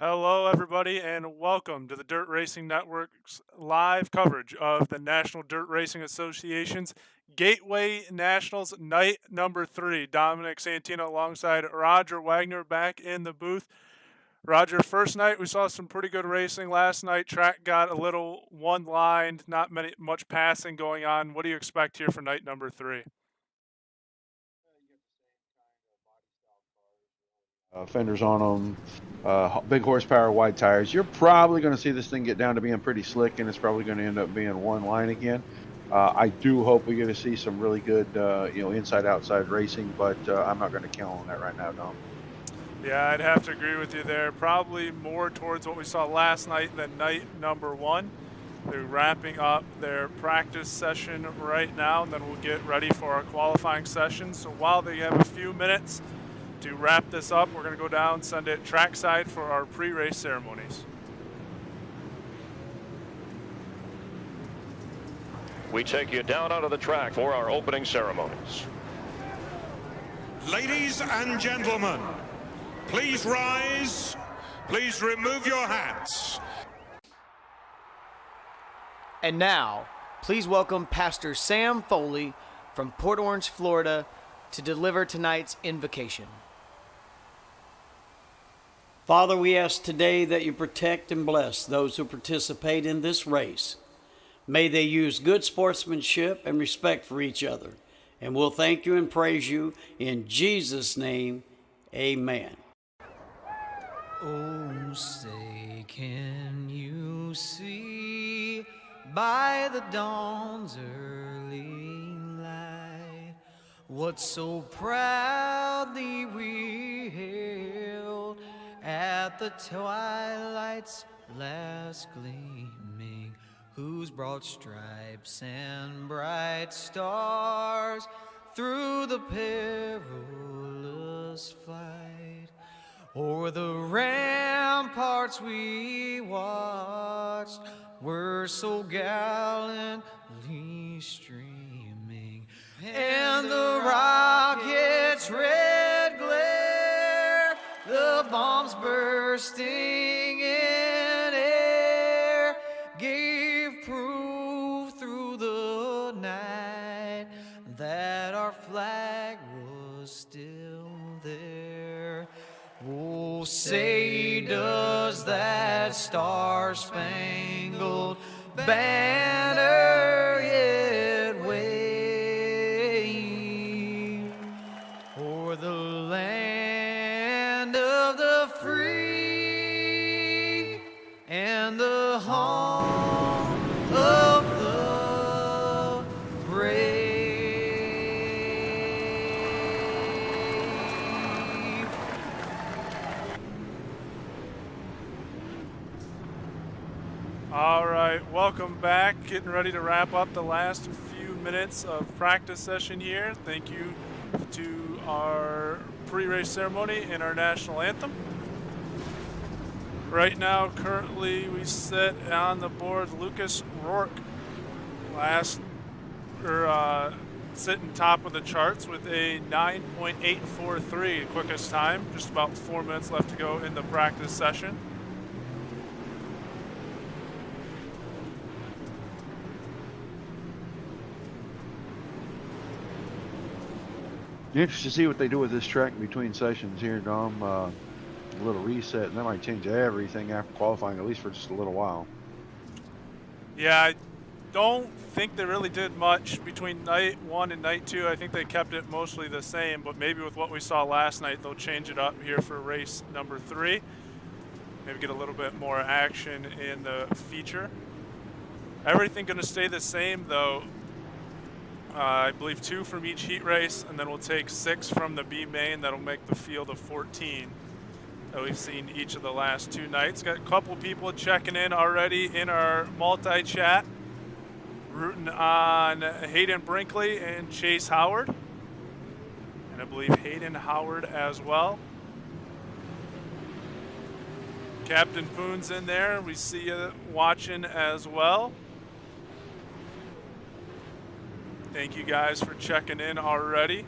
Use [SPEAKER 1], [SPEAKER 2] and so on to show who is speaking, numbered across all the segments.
[SPEAKER 1] Hello, everybody, and welcome to the Dirt Racing Network's live coverage of the National Dirt Racing Association's Gateway Nationals Night Number 3. Dominic Santino alongside Roger Wagner back in the booth. Roger, first night we saw some pretty good racing. Last night track got a little one-lined, not much passing going on. What do you expect here for night number 3?
[SPEAKER 2] Fenders on them, big horsepower, wide tires. You're probably going to see this thing get down to being pretty slick, and it's probably going to end up being one line again. I do hope we get to see some really good, inside-outside racing, but I'm not going to count on that right now, Dom.
[SPEAKER 1] Yeah, I'd have to agree with you there. Probably more towards what we saw last night than night number 1. They're wrapping up their practice session right now, and then we'll get ready for our qualifying session. So while they have a few minutes to wrap this up, we're going to go down, send it trackside for our pre-race ceremonies.
[SPEAKER 3] We take you down onto the track for our opening ceremonies.
[SPEAKER 4] Ladies and gentlemen, please rise. Please remove your hats.
[SPEAKER 5] And now, please welcome Pastor Sam Foley from Port Orange, Florida, to deliver tonight's invocation.
[SPEAKER 6] Father, we ask today that you protect and bless those who participate in this race. May they use good sportsmanship and respect for each other. And we'll thank you and praise you in Jesus' name. Amen.
[SPEAKER 5] Oh, say, can you see by the dawn's early light what so proudly we hailed at the twilight's last gleaming, whose broad stripes and bright stars through the perilous fight o'er the ramparts we watched were so gallantly streaming, and the rocket's red glare, the bombs bursting in air, gave proof through the night that our flag was still there. Oh, say does that star-spangled banner yet wave o'er the land of the free and the home of the brave?
[SPEAKER 1] All right, welcome back. Getting ready to wrap up the last few minutes of practice session here. Thank you to our pre-race ceremony and our national anthem. Right now, currently, we sit on the board Lucas Rourke, sitting top of the charts with a 9.843 quickest time. Just about 4 minutes left to go in the practice session.
[SPEAKER 2] Interested to see what they do with this track between sessions here, Dom. A little reset, and that might change everything after qualifying, at least for just a little while.
[SPEAKER 1] Yeah, I don't think they really did much between night 1 and night 2. I think they kept it mostly the same, but maybe with what we saw last night, they'll change it up here for race number 3. Maybe get a little bit more action in the feature. Everything going to stay the same, though. I believe 2 from each heat race, and then we'll take 6 from the B main. That'll make the field of 14 that we've seen each of the last 2 nights. Got a couple people checking in already in our multi-chat, rooting on Hayden Brinkley and Chase Howard, and I believe Hayden Howard as well. Captain Poon's in there. We see you watching as well. Thank you guys for checking in already.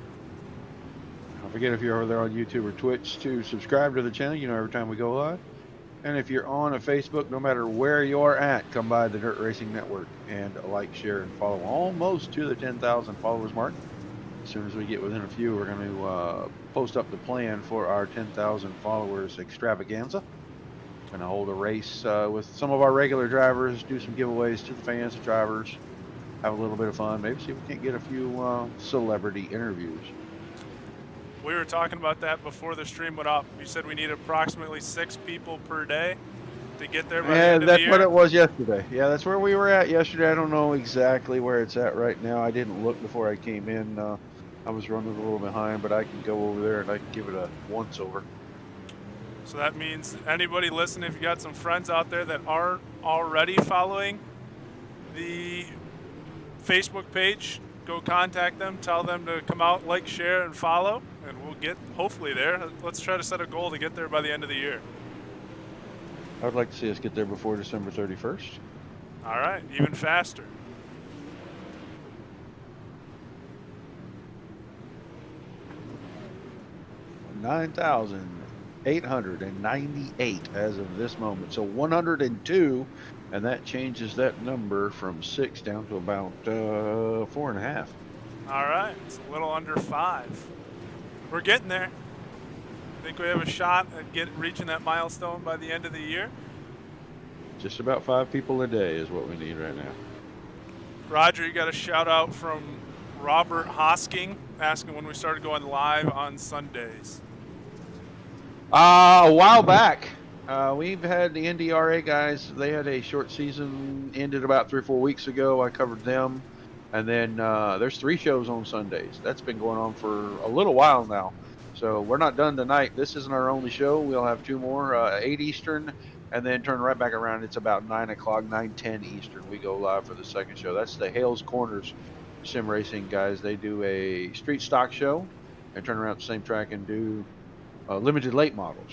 [SPEAKER 2] Don't forget, if you're over there on YouTube or Twitch, to subscribe to the channel. You know, every time we go live, And if you're on a Facebook, no matter where you're at, come by the Dirt Racing Network and like, share, and follow. Almost to the 10,000 followers mark. As soon as we get within a few, we're going to post up the plan for our 10,000 followers extravaganza. Going to hold a race with some of our regular drivers, do some giveaways to the fans, the drivers, have a little bit of fun. Maybe see if we can't get a few celebrity interviews.
[SPEAKER 1] We were talking about that before the stream went up. You said we need approximately 6 people per day to get there by the
[SPEAKER 2] Yeah,
[SPEAKER 1] end of the
[SPEAKER 2] that's
[SPEAKER 1] year.
[SPEAKER 2] what it was yesterday. Yeah, that's where we were at yesterday. I don't know exactly where it's at right now. I didn't look before I came in. I was running a little behind, but I can go over there and I can give it a once over.
[SPEAKER 1] So that means anybody listening, if you got some friends out there that aren't already following the Facebook page, go contact them, tell them to come out, like, share, and follow, and we'll get hopefully there. Let's try to set a goal to get there by the end of the year.
[SPEAKER 2] I would like to see us get there before December 31st.
[SPEAKER 1] All right, even faster.
[SPEAKER 2] $9,898 as of this moment. So 102, and that changes that number from 6 down to about 4.5.
[SPEAKER 1] All right, it's a little under 5. We're getting there. I think we have a shot at reaching that milestone by the end of the year.
[SPEAKER 2] Just about 5 people a day is what we need right now.
[SPEAKER 1] Roger, you got a shout out from Robert Hosking asking when we started going live on Sundays.
[SPEAKER 2] A while back, we've had the NDRA guys. They had a short season, ended about 3 or 4 weeks ago. I covered them. And then there's 3 shows on Sundays. That's been going on for a little while now. So we're not done tonight. This isn't our only show. We'll have 2 more, 8 Eastern, and then turn right back around. It's about 9 o'clock, 9:10 Eastern. We go live for the second show. That's the Hales Corners Sim Racing guys. They do a street stock show and turn around at the same track and do limited late models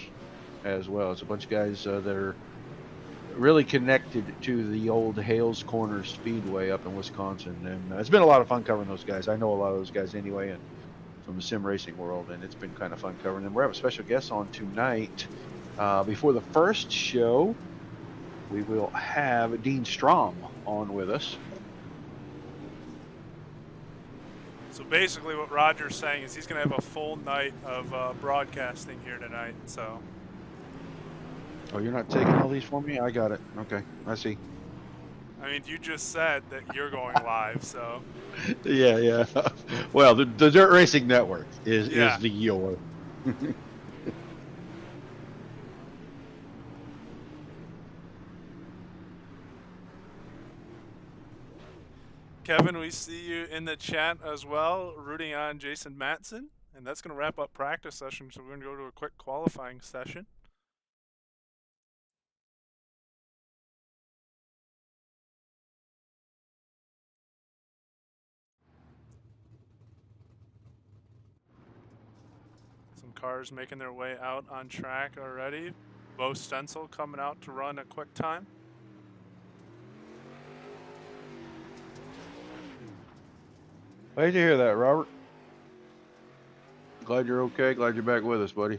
[SPEAKER 2] as well. It's a bunch of guys that are really connected to the old Hales Corners Speedway up in Wisconsin, and it's been a lot of fun covering those guys. I know a lot of those guys anyway, and from the sim racing world, and it's been kind of fun covering them. We're having a special guest on tonight. Before the first show, we will have Dean Strom on with us.
[SPEAKER 1] So basically what Roger's saying is he's going to have a full night of broadcasting here tonight. So.
[SPEAKER 2] Oh, you're not taking all these for me? I got it. Okay, I see.
[SPEAKER 1] I mean, you just said that you're going live, so.
[SPEAKER 2] Yeah. Well, the Dirt Racing Network is the your.
[SPEAKER 1] Kevin, we see you in the chat as well, rooting on Jason Matson. And that's going to wrap up practice session, so we're going to go to a quick qualifying session. Some cars making their way out on track already. Bo Stencil coming out to run a quick time.
[SPEAKER 2] Glad to hear that, Robert. Glad you're okay. Glad you're back with us, buddy.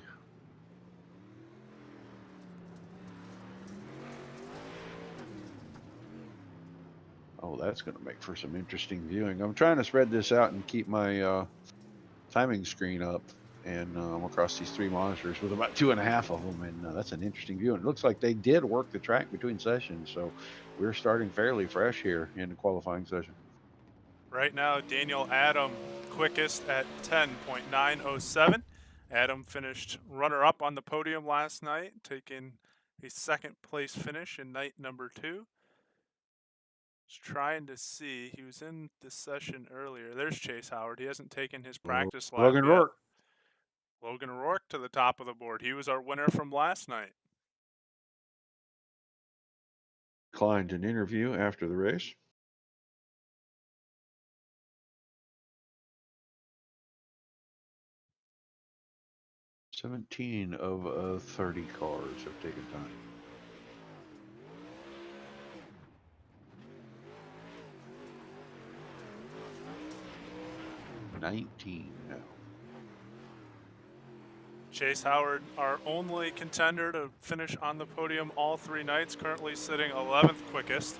[SPEAKER 2] Oh, that's going to make for some interesting viewing. I'm trying to spread this out and keep my timing screen up, and I'm across these 3 monitors with about 2.5 of them, and that's an interesting view. And it looks like they did work the track between sessions, so we're starting fairly fresh here in the qualifying session.
[SPEAKER 1] Right now, Daniel Adam quickest at 10.907. Adam finished runner-up on the podium last night, taking a 2nd place finish in night number 2. Just trying to see. He was in the session earlier. There's Chase Howard. He hasn't taken his practice lap
[SPEAKER 2] Logan
[SPEAKER 1] yet.
[SPEAKER 2] Rourke.
[SPEAKER 1] Logan Rourke to the top of the board. He was our winner from last night.
[SPEAKER 2] Declined an interview after the race. "17 of 30 cars have taken time." "19 now."
[SPEAKER 1] Chase Howard, our only contender to finish on the podium all 3 nights, currently sitting 11th quickest.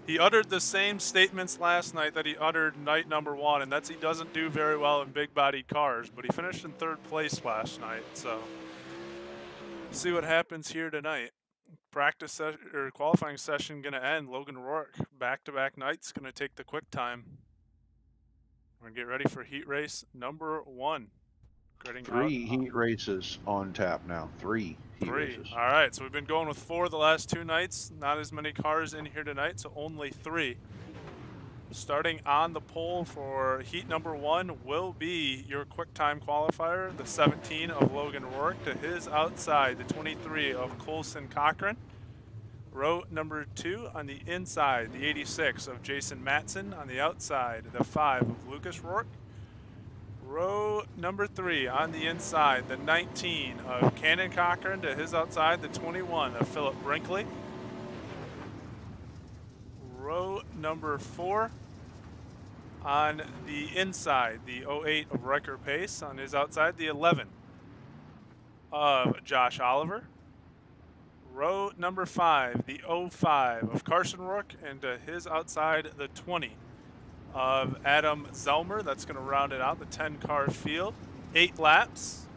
[SPEAKER 1] He uttered the same statements last night that he uttered night number 1, and that's he doesn't do very well in big-bodied cars, but he finished in 3rd place last night, so see what happens here tonight. Practice or qualifying session going to end. Logan Rourke, back-to-back nights, going to take the quick time. We're going to get ready for heat race number 1.
[SPEAKER 2] 3 heat races on tap now. 3 heat races.
[SPEAKER 1] All right, so we've been going with 4 the last 2 nights. Not as many cars in here tonight, so only 3. Starting on the pole for heat number 1 will be your quick time qualifier, the 17 of Logan Rourke. To his outside, the 23 of Colson Cochran. Row number 2 on the inside, the 86 of Jason Matson. On the outside, the 5 of Lucas Rourke. Row number 3 on the inside, the 19 of Cannon Cochran. To his outside, the 21 of Philip Brinkley. Row number 4 on the inside, the 08 of Riker Pace. On his outside, the 11 of Josh Oliver. Row number 5, the 05 of Carson Rourke, and to his outside, the 20 of Adam Zelmer. That's going to round it out, the 10-car field. 8 laps,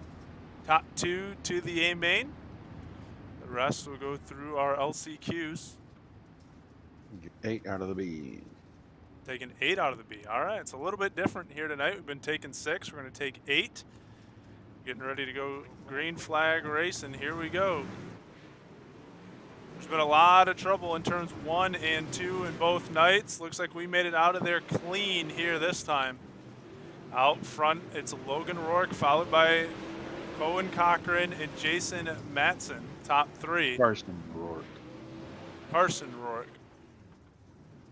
[SPEAKER 1] top 2 to the A main. The rest will go through our LCQs.
[SPEAKER 2] 8 out of the B.
[SPEAKER 1] Taking 8 out of the B. All right, it's a little bit different here tonight. We've been taking 6. We're going to take 8. Getting ready to go green flag race, and here we go. There's been a lot of trouble in turns 1 and 2 in both nights. Looks like we made it out of there clean here this time. Out front, it's Logan Rourke, followed by Cohen Cochran and Jason Matson, top 3.
[SPEAKER 2] Carson Rourke.
[SPEAKER 1] Carson Rourke.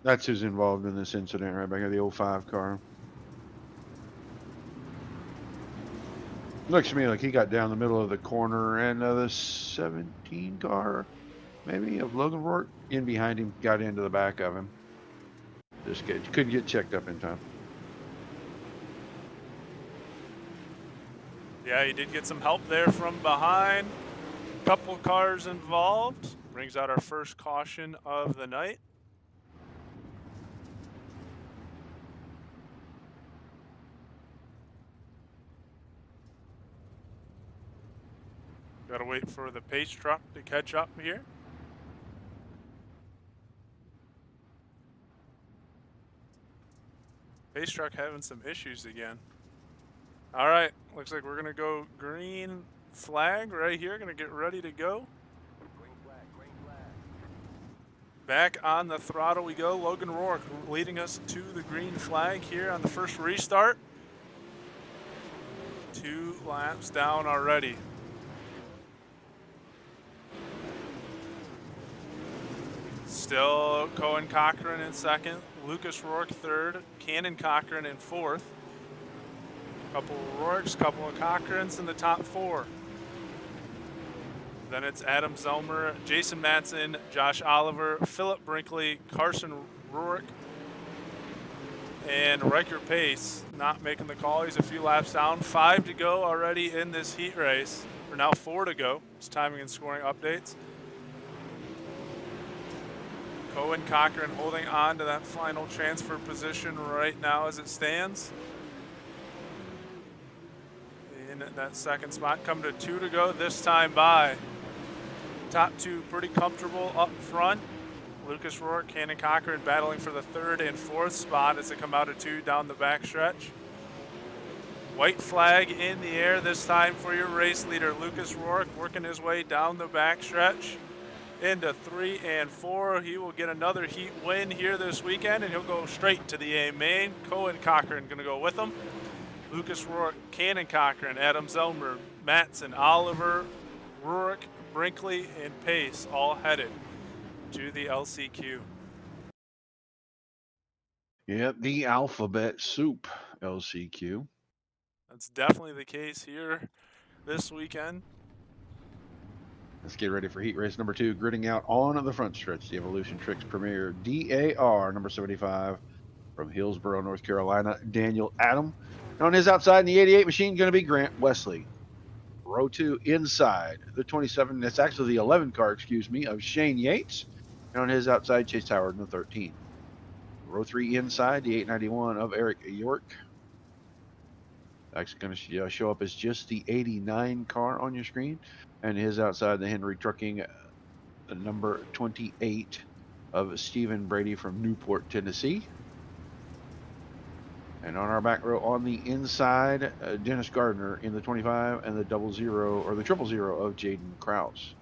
[SPEAKER 2] That's who's involved in this incident right back at the 05 car. Looks to me like he got down the middle of the corner, and the 17 car, maybe, of Logan Rourke, in behind him, got into the back of him. Just couldn't get checked up in time.
[SPEAKER 1] Yeah, he did get some help there from behind. Couple cars involved. Brings out our first caution of the night. Got to wait for the pace truck to catch up here. Pace truck having some issues again. All right, looks like we're going to go green flag right here. Going to get ready to go.
[SPEAKER 7] Green flag.
[SPEAKER 1] Back on the throttle we go. Logan Rourke leading us to the green flag here on the first restart. 2 laps down already. Still Cohen Cochran in second, Lucas Rourke third, Cannon Cochran in fourth. Couple of Rourkes, couple of Cochrans in the top 4. Then it's Adam Zelmer, Jason Matson, Josh Oliver, Philip Brinkley, Carson Rourke, and Riker Pace not making the call. He's a few laps down. 5 to go already in this heat race, or now 4 to go. It's timing and scoring updates. Cohen Cochran holding on to that final transfer position right now as it stands. In that second spot, come to 2 to go this time by. Top 2 pretty comfortable up front. Lucas Rourke, Cannon Cochran battling for the 3rd and 4th spot as they come out of 2 down the backstretch. White flag in the air this time for your race leader, Lucas Rourke, working his way down the backstretch into 3 and 4. He will get another heat win here this weekend, and he'll go straight to the A main. Cohen Cochran going to go with him. Lucas Rourke, Cannon Cochran, Adam Zelmer, Matson, Oliver, Rourke, Brinkley, and Pace all headed to the LCQ.
[SPEAKER 2] Yep, the alphabet soup LCQ.
[SPEAKER 1] That's definitely the case here this weekend.
[SPEAKER 2] Let's get ready for heat race number 2. Gridding out on the front stretch, the Evolution Tricks Premier DAR number 75 from Hillsborough, North Carolina, Daniel Adam. On his outside in the 88 machine, going to be Grant Wesley. Row 2 inside the 27. That's actually the 11 car, excuse me, of Shane Yates. And on his outside, Chase Howard in the 13. Row 3 inside the 891 of Eric York. Actually going to show up as just the 89 car on your screen. And his outside, the Henry Trucking number 28 of Stephen Brady from Newport, Tennessee. And on our back row on the inside, Dennis Gardner in the 25 and the 00 or the 000 of Jaden Krause.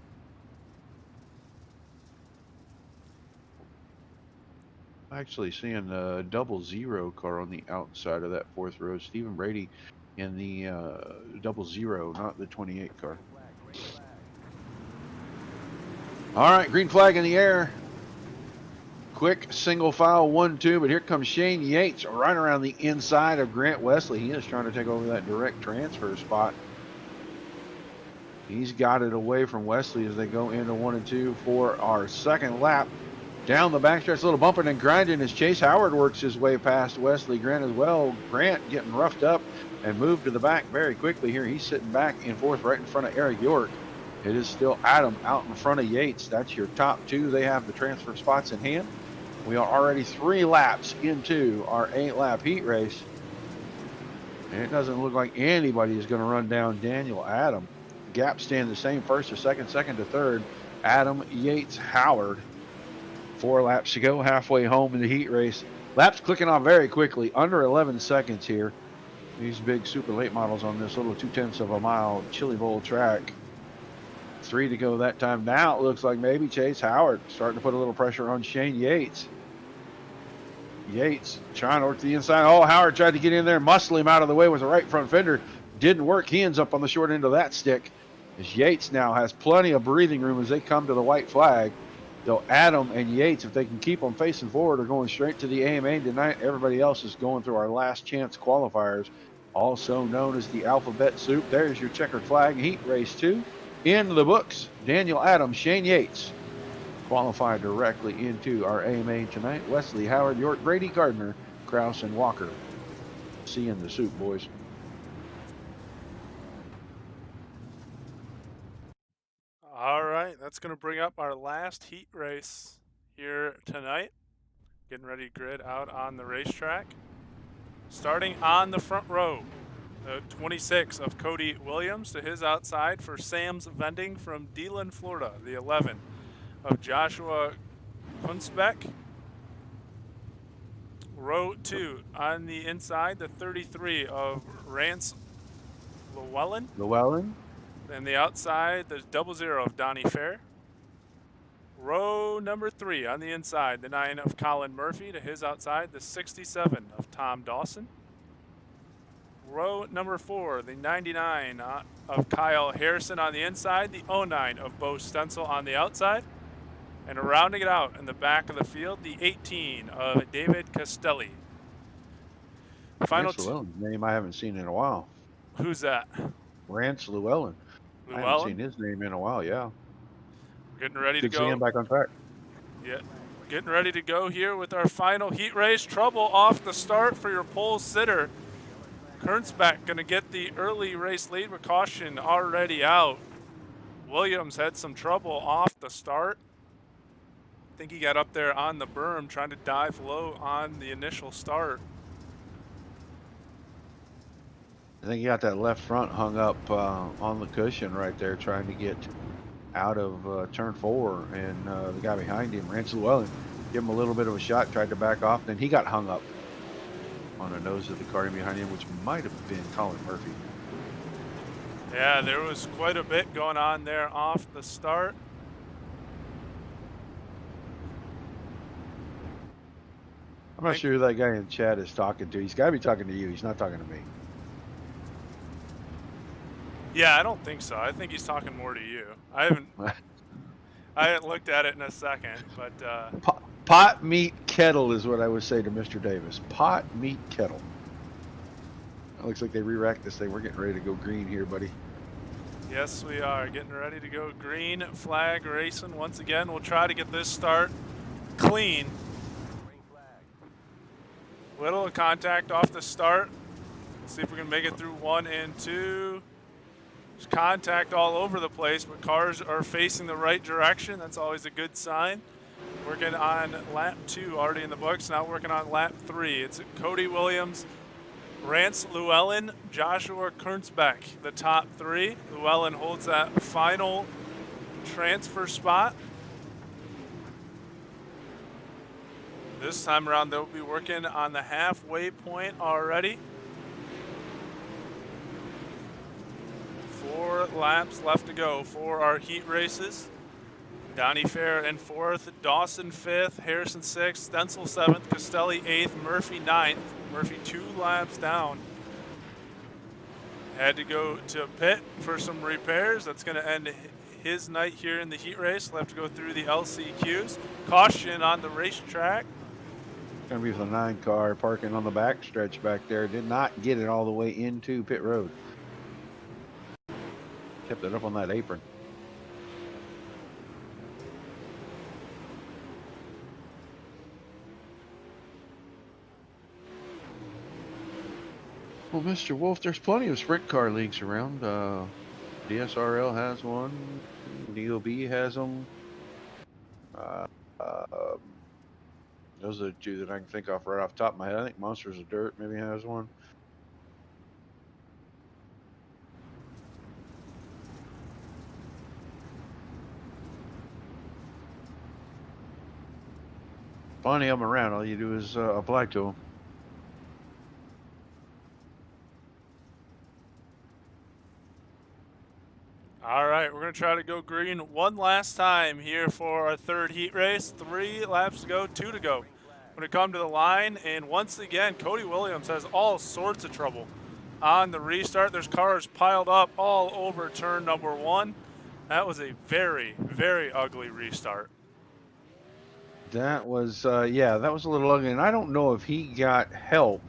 [SPEAKER 2] Actually seeing the 00 car on the outside of that fourth row. Stephen Brady in the 00, not the 28 car. All right, green flag in the air. Quick single file 1-2, but here comes Shane Yates right around the inside of Grant Wesley. He is trying to take over that direct transfer spot. He's got it away from Wesley as they go into 1 and 2 for our second lap. Down the backstretch, a little bumping and grinding as Chase Howard works his way past Wesley. Grant as well. Grant getting roughed up and moved to the back very quickly here. He's sitting back in fourth right in front of Eric York. It is still Adam out in front of Yates. That's your top two. They have the transfer spots in hand. We are already 3 laps into our 8-lap heat race. And it doesn't look like anybody is going to run down Daniel Adam. Gap staying the same, first to second, second to third. Adam, Yates, Howard. 4 laps to go, halfway home in the heat race. Laps clicking off very quickly, under 11 seconds here. These big super late models on this little 0.2 of a mile Chili Bowl track. 3 to go that time. Now it looks like maybe Chase Howard starting to put a little pressure on Shane Yates. Yates trying to work to the inside. Oh, Howard tried to get in there, muscle him out of the way with the right front fender. Didn't work. He ends up on the short end of that stick. As Yates now has plenty of breathing room as they come to the white flag. Though Adam and Yates, if they can keep them facing forward, are going straight to the AMA tonight. Everybody else is going through our last chance qualifiers, also known as the alphabet soup. There's your checkered flag, heat race 2. In the books, Daniel Adams, Shane Yates qualify directly into our AMA tonight. Wesley, Howard, York, Brady, Gardner, Krause, and Walker. See you in the soup, boys.
[SPEAKER 1] All right, that's going to bring up our last heat race here tonight. Getting ready to grid out on the racetrack. Starting on the front row, the 26 of Cody Williams to his outside for Sam's Vending from Deland, Florida. The 11 of Joshua Kunzbeck. Row 2 on the inside, the 33 of Rance Llewellyn. And the outside, the 00 of Donnie Fair. Row number 3 on the inside, the 9 of Colin Murphy to his outside, the 67 of Tom Dawson. Row number 4, the 99 of Kyle Harrison on the inside, the 09 of Bo Stencil on the outside. And rounding it out in the back of the field, the 18 of David Castelli. Final
[SPEAKER 2] name I haven't seen in a while.
[SPEAKER 1] Who's that?
[SPEAKER 2] Rance Llewellyn. I haven't seen his name in a while, yeah.
[SPEAKER 1] Getting ready to go.
[SPEAKER 2] Good seeing him back on track.
[SPEAKER 1] Yeah, getting ready to go here with our final heat race. Trouble off the start for your pole sitter. Kurnsback going to get the early race lead with caution already out. Williams had some trouble off the start. I think he got up there on the berm trying to dive low on the initial start.
[SPEAKER 2] I think he got that left front hung up on the cushion right there trying to get out of turn 4. And the guy behind him, Rance Llewellyn, gave him a little bit of a shot, tried to back off. Then he got hung up on the nose of the car behind him, which might have been Colin Murphy.
[SPEAKER 1] Yeah, there was quite a bit going on there off the start.
[SPEAKER 2] I'm not sure who that guy in chat is talking to. He's got to be talking to you. He's not talking to me.
[SPEAKER 1] Yeah, I don't think so. I think he's talking more to you. I haven't looked at it in a second, but
[SPEAKER 2] pot meat kettle is what I would say to Mr. Davis. Pot meat kettle. It looks like they re-racked this thing. We're getting ready to go green here, buddy.
[SPEAKER 1] Yes, we are getting ready to go green flag racing once again. We'll try to get this start clean. Little contact off the start. Let's see if we can make it through 1 and 2. There's contact all over the place, but cars are facing the right direction. That's always a good sign. Working on lap 2 already in the books. Now working on lap 3. It's Cody Williams, Rance Llewellyn, Joshua Kurnsbeck, the top 3. Llewellyn holds that final transfer spot. This time around, they'll be working on the halfway point already. 4 laps left to go for our heat races. Donnie Fair in 4th, Dawson 5th, Harrison 6th, Stenzel 7th, Castelli 8th, Murphy 9th. Murphy 2 laps down. Had to go to pit for some repairs. That's going to end his night here in the heat race. He'll have to go through the LCQs. Caution on the racetrack.
[SPEAKER 2] Going to be the 9 car parking on the back stretch back there. Did not get it all the way into pit road. Kept it up on that apron. Well, Mr. Wolf, there's plenty of sprint car leagues around. DSRL has one. DOB has them. Those are the 2 that I can think of right off the top of my head. I think Monsters of Dirt maybe has one. Plenty of them around. All you do is apply to them.
[SPEAKER 1] All right, we're going to try to go green one last time here for our 3rd heat race. 3 laps to go, 2 to go. When it comes to the line, and once again, Cody Williams has all sorts of trouble on the restart. There's cars piled up all over turn number 1. That was a very, very ugly restart.
[SPEAKER 2] That was, yeah, that was a little ugly. And I don't know if he got help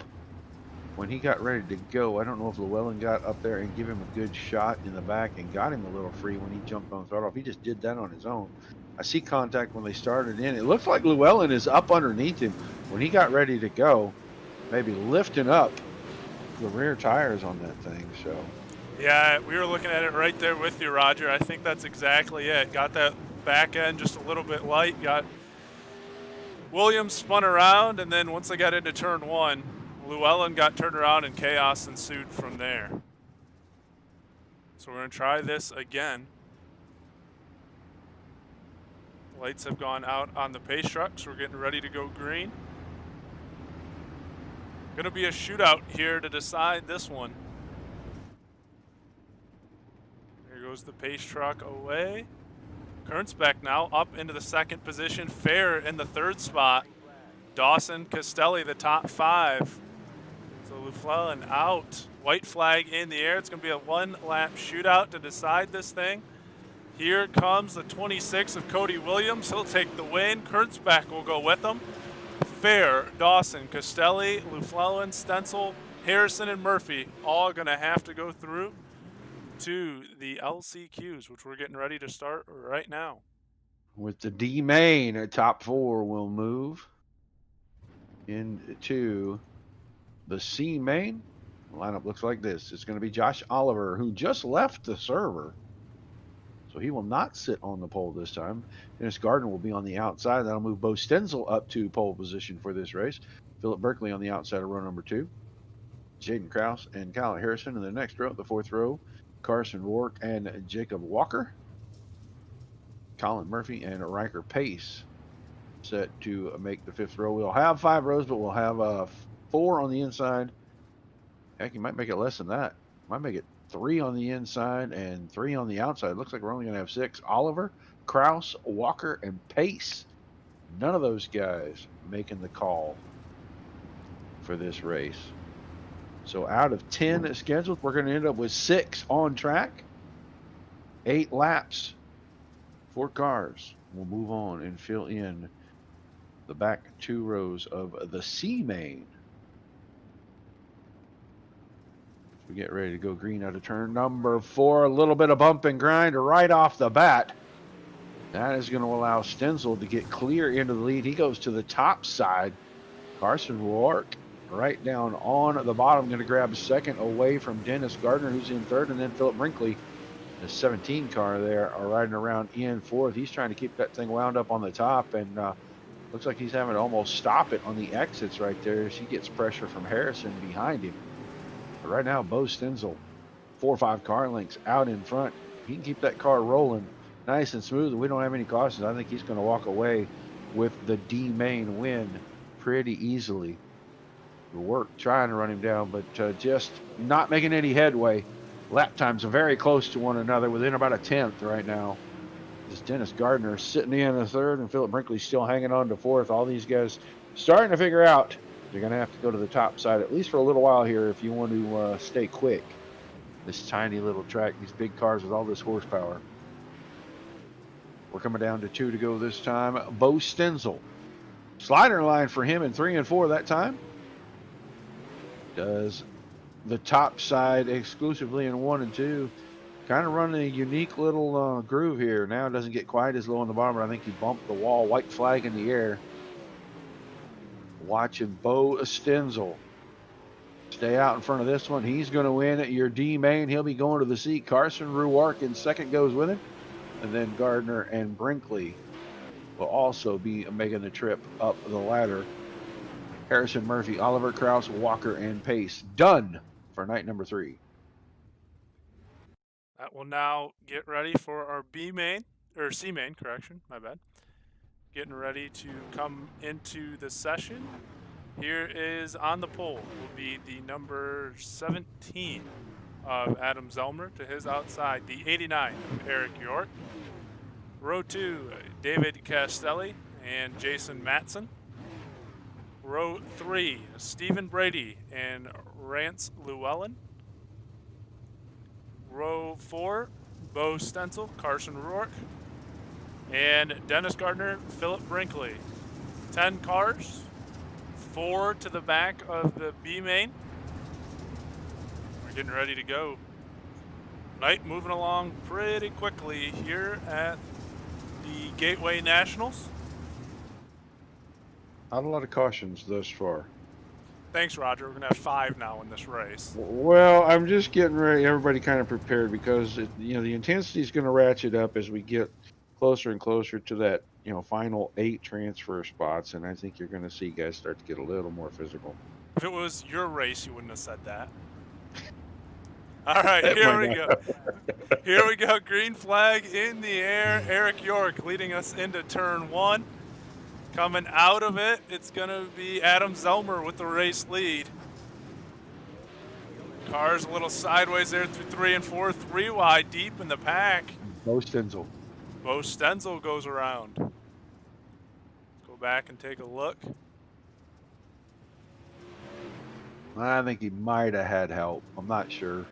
[SPEAKER 2] when he got ready to go. I don't know if Llewellyn got up there and give him a good shot in the back and got him a little free when he jumped on the throttle. He just did that on his own. I see contact when they started in. It looks like Llewellyn is up underneath him when he got ready to go, maybe lifting up the rear tires on that thing. So
[SPEAKER 1] yeah, we were looking at it right there with you, Roger. I think that's exactly it. Got that back end just a little bit light. Got Williams spun around, and then once they got into turn 1, Llewellyn got turned around and chaos ensued from there. So we're going to try this again. Lights have gone out on the pace truck, so we're getting ready to go green. Going to be a shootout here to decide this one. There goes the pace truck away. Kurnsbeck now up into the 2nd position. Fair in the 3rd spot. Dawson, Castelli, the top 5. So Llewellyn out. White flag in the air. It's going to be a 1-lap shootout to decide this thing. Here comes the 26 of Cody Williams. He'll take the win. Kurnsbeck will go with him. Fair, Dawson, Castelli, Llewellyn, Stenzel, Harrison, and Murphy all going to have to go through to the LCQs, which we're getting ready to start right now.
[SPEAKER 2] with the D main, our top 4 will move into the C main. The lineup looks like this. It's going to be Josh Oliver, who just left the server, so he will not sit on the pole this time. Dennis Gardner will be on the outside. That'll move Bo Stenzel up to pole position for this race. Philip Berkeley on the outside of row number 2. Jaden Krause and Kyle Harrison in the next row, the 4th row. Carson Rourke and Jacob Walker. Colin Murphy and Riker Pace set to make the 5th row. We'll have 5 rows, but we'll have 4 on the inside. Heck, you might make it less than that. Might make it 3 on the inside and 3 on the outside. Looks like we're only going to have 6. Oliver, Krause, Walker, and Pace. None of those guys making the call for this race. So out of 10 scheduled, we're going to end up with 6 on track. 8 laps. 4 cars. We'll move on and fill in the back 2 rows of the C main. We get ready to go green out of turn number 4. A little bit of bump and grind right off the bat. That is going to allow Stenzel to get clear into the lead. He goes to the top side. Carson Rourke right down on the bottom. Going to grab second away from Dennis Gardner, who's in third, and then Philip Brinkley, the 17 car there, are riding around in fourth. He's trying to keep that thing wound up on the top, and looks like he's having to almost stop it on the exits right there as he gets pressure from Harrison behind him. But right now, Bo Stenzel, 4 or 5 car lengths out in front. He can keep that car rolling nice and smooth, and we don't have any cautions. I think he's going to walk away with the D main win pretty easily. The work trying to run him down, but just not making any headway. Lap times are very close to one another, within about a tenth right now. This Dennis Gardner sitting in a third, and Philip Brinkley still hanging on to fourth. All these guys starting to figure out they're going to have to go to the top side, at least for a little while here, if you want to stay quick. This tiny little track, these big cars with all this horsepower. We're coming down to 2 to go this time. Bo Stenzel. Slider line for him in 3 and 4 that time. Does the top side exclusively in 1 and 2. Kind of running a unique little groove here. Now it doesn't get quite as low on the bottom, but I think he bumped the wall. White flag in the air. Watching Bo Stenzel stay out in front of this one. He's going to win at your D main. He'll be going to the seat. Carson Ruark in second goes with him. And then Gardner and Brinkley will also be making the trip up the ladder. Harrison, Murphy, Oliver, Kraus, Walker, and Pace done for night number 3.
[SPEAKER 1] That will now get ready for our B main, or C main, correction, my bad. Getting ready to come into the session. Here is on the pole will be the number 17 of Adam Zellmer. To his outside, the 89 of Eric York. Row 2, David Castelli and Jason Matson. Row 3, Stephen Brady and Rance Llewellyn. Row 4, Bo Stenzel, Carson Ruark, and Dennis Gardner, Philip Brinkley. 10 cars, 4 to the back of the B main. We're getting ready to go. Night moving along pretty quickly here at the Gateway Nationals.
[SPEAKER 2] Not a lot of cautions thus far.
[SPEAKER 1] Thanks, Roger. We're going to have 5 now in this race.
[SPEAKER 2] Well, I'm just getting ready, everybody kind of prepared, because the intensity is going to ratchet up as we get closer and closer to that final 8 transfer spots, and I think you're going to see guys start to get a little more physical.
[SPEAKER 1] If it was your race, you wouldn't have said that. All right, here we go. Here we go. Green flag in the air. Eric York leading us into turn 1. Coming out of it, it's going to be Adam Zellmer with the race lead. Cars a little sideways there through 3 and 4, 3 wide deep in the pack.
[SPEAKER 2] Bo Stenzel.
[SPEAKER 1] Bo Stenzel goes around. Let's go back and take a look.
[SPEAKER 2] I think he might have had help. I'm not sure.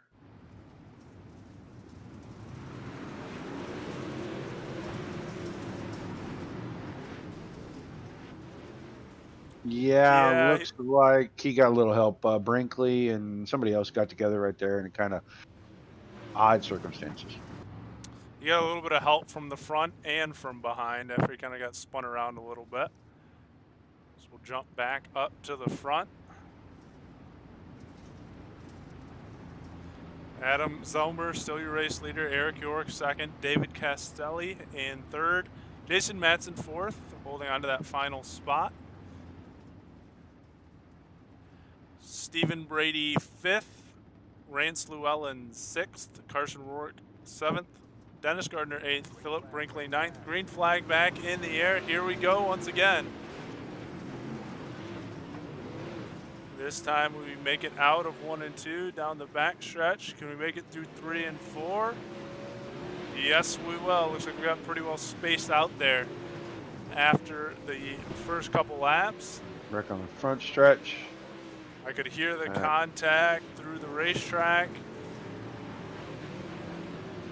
[SPEAKER 2] Yeah, looks like he got a little help. Brinkley and somebody else got together right there in kind of odd circumstances.
[SPEAKER 1] You got a little bit of help from the front and from behind after he kind of got spun around a little bit. So we'll jump back up to the front. Adam Zellmer, still your race leader. Eric York, second. David Castelli in third. Jason Matson, fourth, holding on to that final spot. Stephen Brady, fifth. Rance Llewellyn, sixth. Carson Ruark, seventh. Dennis Gardner, eighth. Philip Brinkley, ninth. Green flag back in the air. Here we go once again. This time we make it out of 1 and 2 down the back stretch. Can we make it through 3 and 4? Yes, we will. Looks like we got pretty well spaced out there after the first couple laps.
[SPEAKER 2] Back on the front stretch.
[SPEAKER 1] I could hear the contact through the racetrack.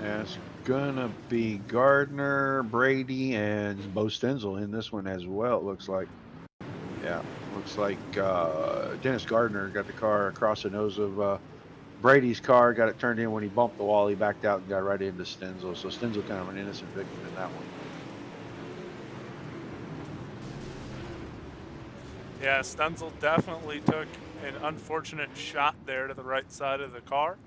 [SPEAKER 2] And it's gonna be Gardner, Brady, and Bo Stenzel in this one as well, it looks like. Yeah, looks like Dennis Gardner got the car across the nose of Brady's car, got it turned in. When he bumped the wall, he backed out and got right into Stenzel. So Stenzel kind of an innocent victim in that one.
[SPEAKER 1] Yeah, Stenzel definitely took an unfortunate shot there to the right side of the car.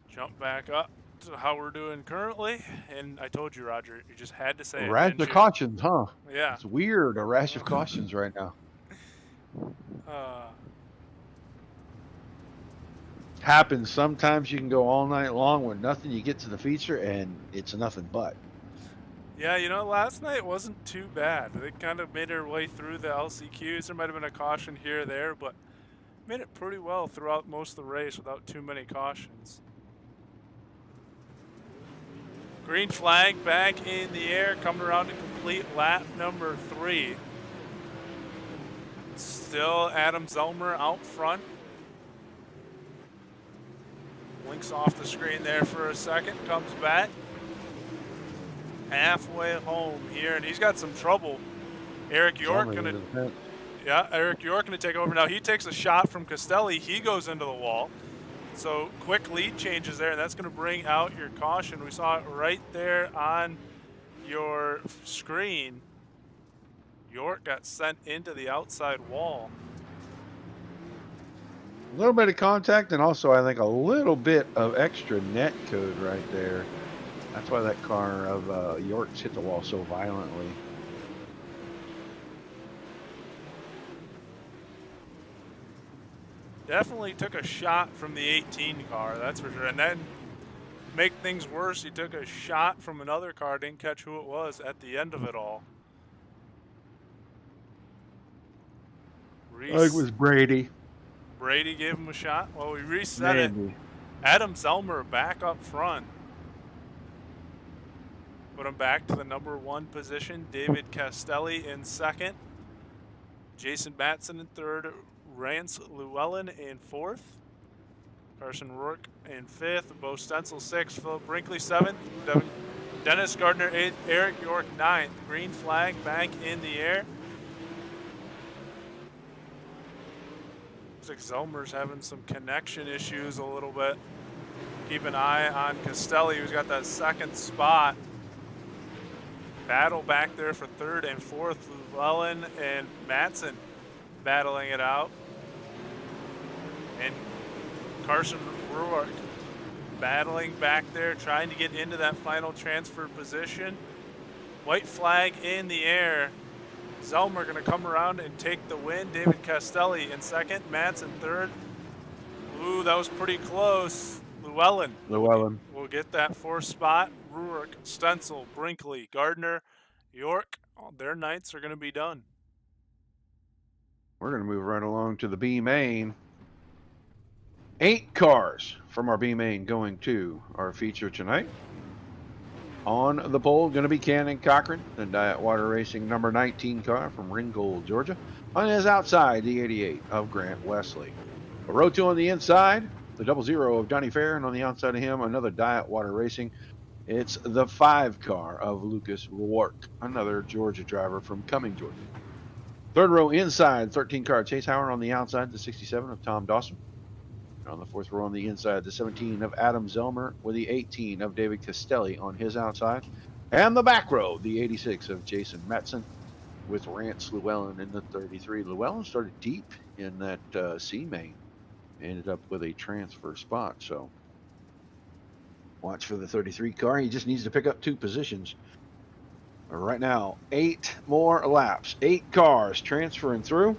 [SPEAKER 1] Jump back up to how we're doing currently, and I told you, Roger, you just had to say
[SPEAKER 2] A
[SPEAKER 1] it,
[SPEAKER 2] rash
[SPEAKER 1] didn't
[SPEAKER 2] of
[SPEAKER 1] you?
[SPEAKER 2] cautions, huh?
[SPEAKER 1] Yeah.
[SPEAKER 2] It's weird, a rash of cautions right now. Happens sometimes. You can go all night long with nothing. You get to the feature and it's nothing but.
[SPEAKER 1] Yeah, you know, last night wasn't too bad. They kind of made their way through the LCQs. There might have been a caution here or there, but made it pretty well throughout most of the race without too many cautions. Green flag back in the air, coming around to complete lap number 3. Still Adam Zellmer out front. Blinks off the screen there for a second, comes back. Halfway home here, and he's got some trouble. Eric York Eric York gonna take over now. He takes a shot from Castelli. He goes into the wall. So quick lead changes there, and that's going to bring out your caution. We saw it right there on your screen. York got sent into the outside wall.
[SPEAKER 2] A little bit of contact, and also I think a little bit of extra net code right there. That's why that car of York's hit the wall so violently.
[SPEAKER 1] Definitely took a shot from the 18 car, that's for sure. And then, make things worse, he took a shot from another car, didn't catch who it was at the end of it all.
[SPEAKER 2] I think it was Brady.
[SPEAKER 1] Brady gave him a shot. Well, we reset it. Adam Zellmer back up front. Put him back to the number 1 position. David Castelli in second. Jason Matson in third. Rance Llewellyn in 4th. Carson Rourke in 5th. Bo Stenzel 6th. Philip Brinkley 7th. Dennis Gardner 8th. Eric York 9th. Green flag back in the air. Looks like Zellmer's having some connection issues a little bit. Keep an eye on Castelli, who's got that 2nd spot. Battle back there for 3rd and 4th. Llewellyn and Matson battling it out. And Carson Rourke battling back there, trying to get into that final transfer position. White flag in the air. Zellmer going to come around and take the win. David Castelli in 2nd, Matson 3rd. Ooh, that was pretty close. Llewellyn will get that 4th spot. Rourke, Stenzel, Brinkley, Gardner, York, their nights are going to be done.
[SPEAKER 2] We're going to move right along to the B main. 8 cars from our B main going to our feature tonight. On the pole, going to be Cannon Cochran, the Diet Water Racing number 19 car from Ringgold, Georgia. On his outside, the 88 of Grant Wesley. A row 2 on the inside, the 00 of Donnie Fair, and on the outside of him, another Diet Water Racing. It's the 5 car of Lucas Rourke, another Georgia driver from Cumming, Georgia. 3rd row inside, 13 car Chase Howard. On the outside, the 67 of Tom Dawson. On the 4th row on the inside, the 17 of Adam Zellmer with the 18 of David Castelli on his outside. And the back row, the 86 of Jason Matson with Rance Llewellyn in the 33. Llewellyn started deep in that C main. Ended up with a transfer spot. So watch for the 33 car. He just needs to pick up 2 positions. Right now, 8 more laps. 8 cars transferring through.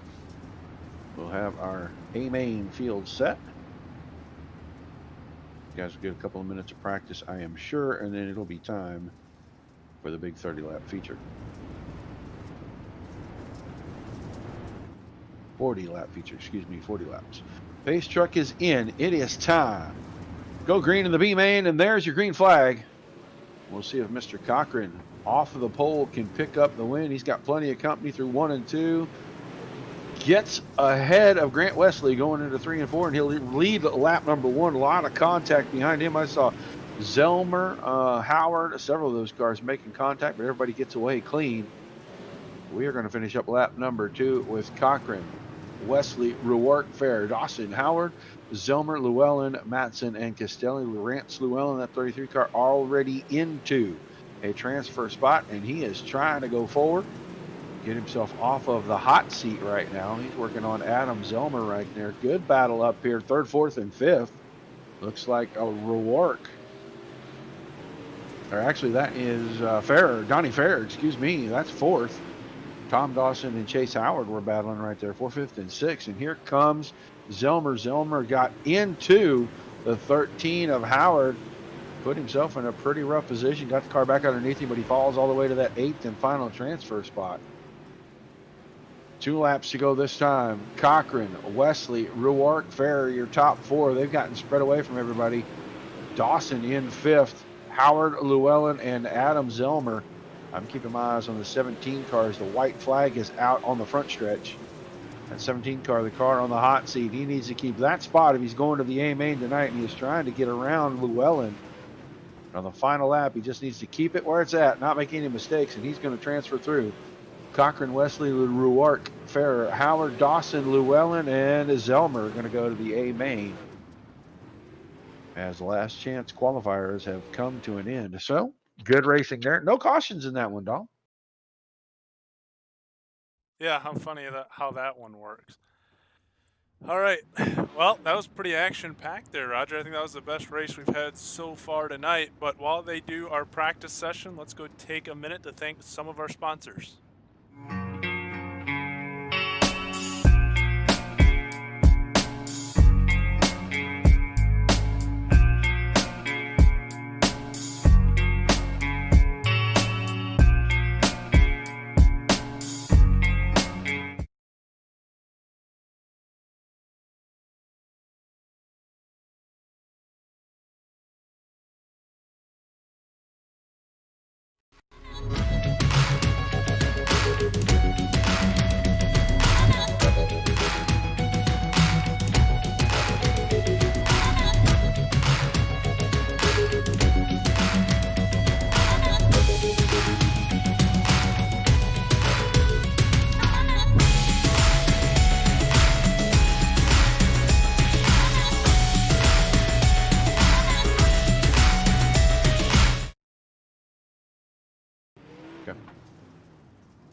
[SPEAKER 2] We'll have our A main field set. You guys will get a couple of minutes of practice, I am sure, and then it'll be time for the big 30-lap feature. 40-lap feature, 40 laps. Pace truck is in. It is time. Go green in the B main, and there's your green flag. We'll see if Mr. Cochran off of the pole can pick up the win. He's got plenty of company through 1 and 2. Gets ahead of Grant Wesley going into 3 and 4, and he'll lead lap number 1. A lot of contact behind him. I saw Zellmer, Howard, several of those cars making contact, but everybody gets away clean. We are going to finish up lap number 2 with Cochran, Wesley, Rourke, Fair, Dawson, Howard, Zellmer, Llewellyn, Matson, and Castelli. Rance Llewellyn, that 33 car, already into a transfer spot, and he is trying to go forward. get himself off of the hot seat right now. He's working on Adam Zellmer right there. Good battle up here, third, fourth, and fifth. Looks like a Rourke. Or actually, that is Donnie Ferrer, excuse me. That's fourth. Tom Dawson and Chase Howard were battling right there, fourth, fifth, and sixth. And here comes Zellmer. Zellmer got into the 13 of Howard, put himself in a pretty rough position, got the car back underneath him, but he falls all the way to that eighth and final transfer spot. 2 laps to go this time. Cochran, Wesley, Rourke, Ferrer, your top 4. They've gotten spread away from everybody. Dawson in 5th. Howard, Llewellyn, and Adam Zellmer. I'm keeping my eyes on the 17 cars. The white flag is out on the front stretch. That 17 car, the car on the hot seat. He needs to keep that spot if he's going to the A main tonight, and he's trying to get around Llewellyn. On the final lap, he just needs to keep it where it's at, not make any mistakes, and he's going to transfer through. Cochran, Wesley, Rourke, Ferrer, Howard, Dawson, Llewellyn, and Zellmer are going to go to the A main, as the last chance qualifiers have come to an end. So, good racing there. No cautions in that one, Dom.
[SPEAKER 1] Yeah, how funny how that one works. All right. Well, that was pretty action-packed there, Roger. I think that was the best race we've had so far tonight. But while they do our practice session, let's go take a minute to thank some of our sponsors.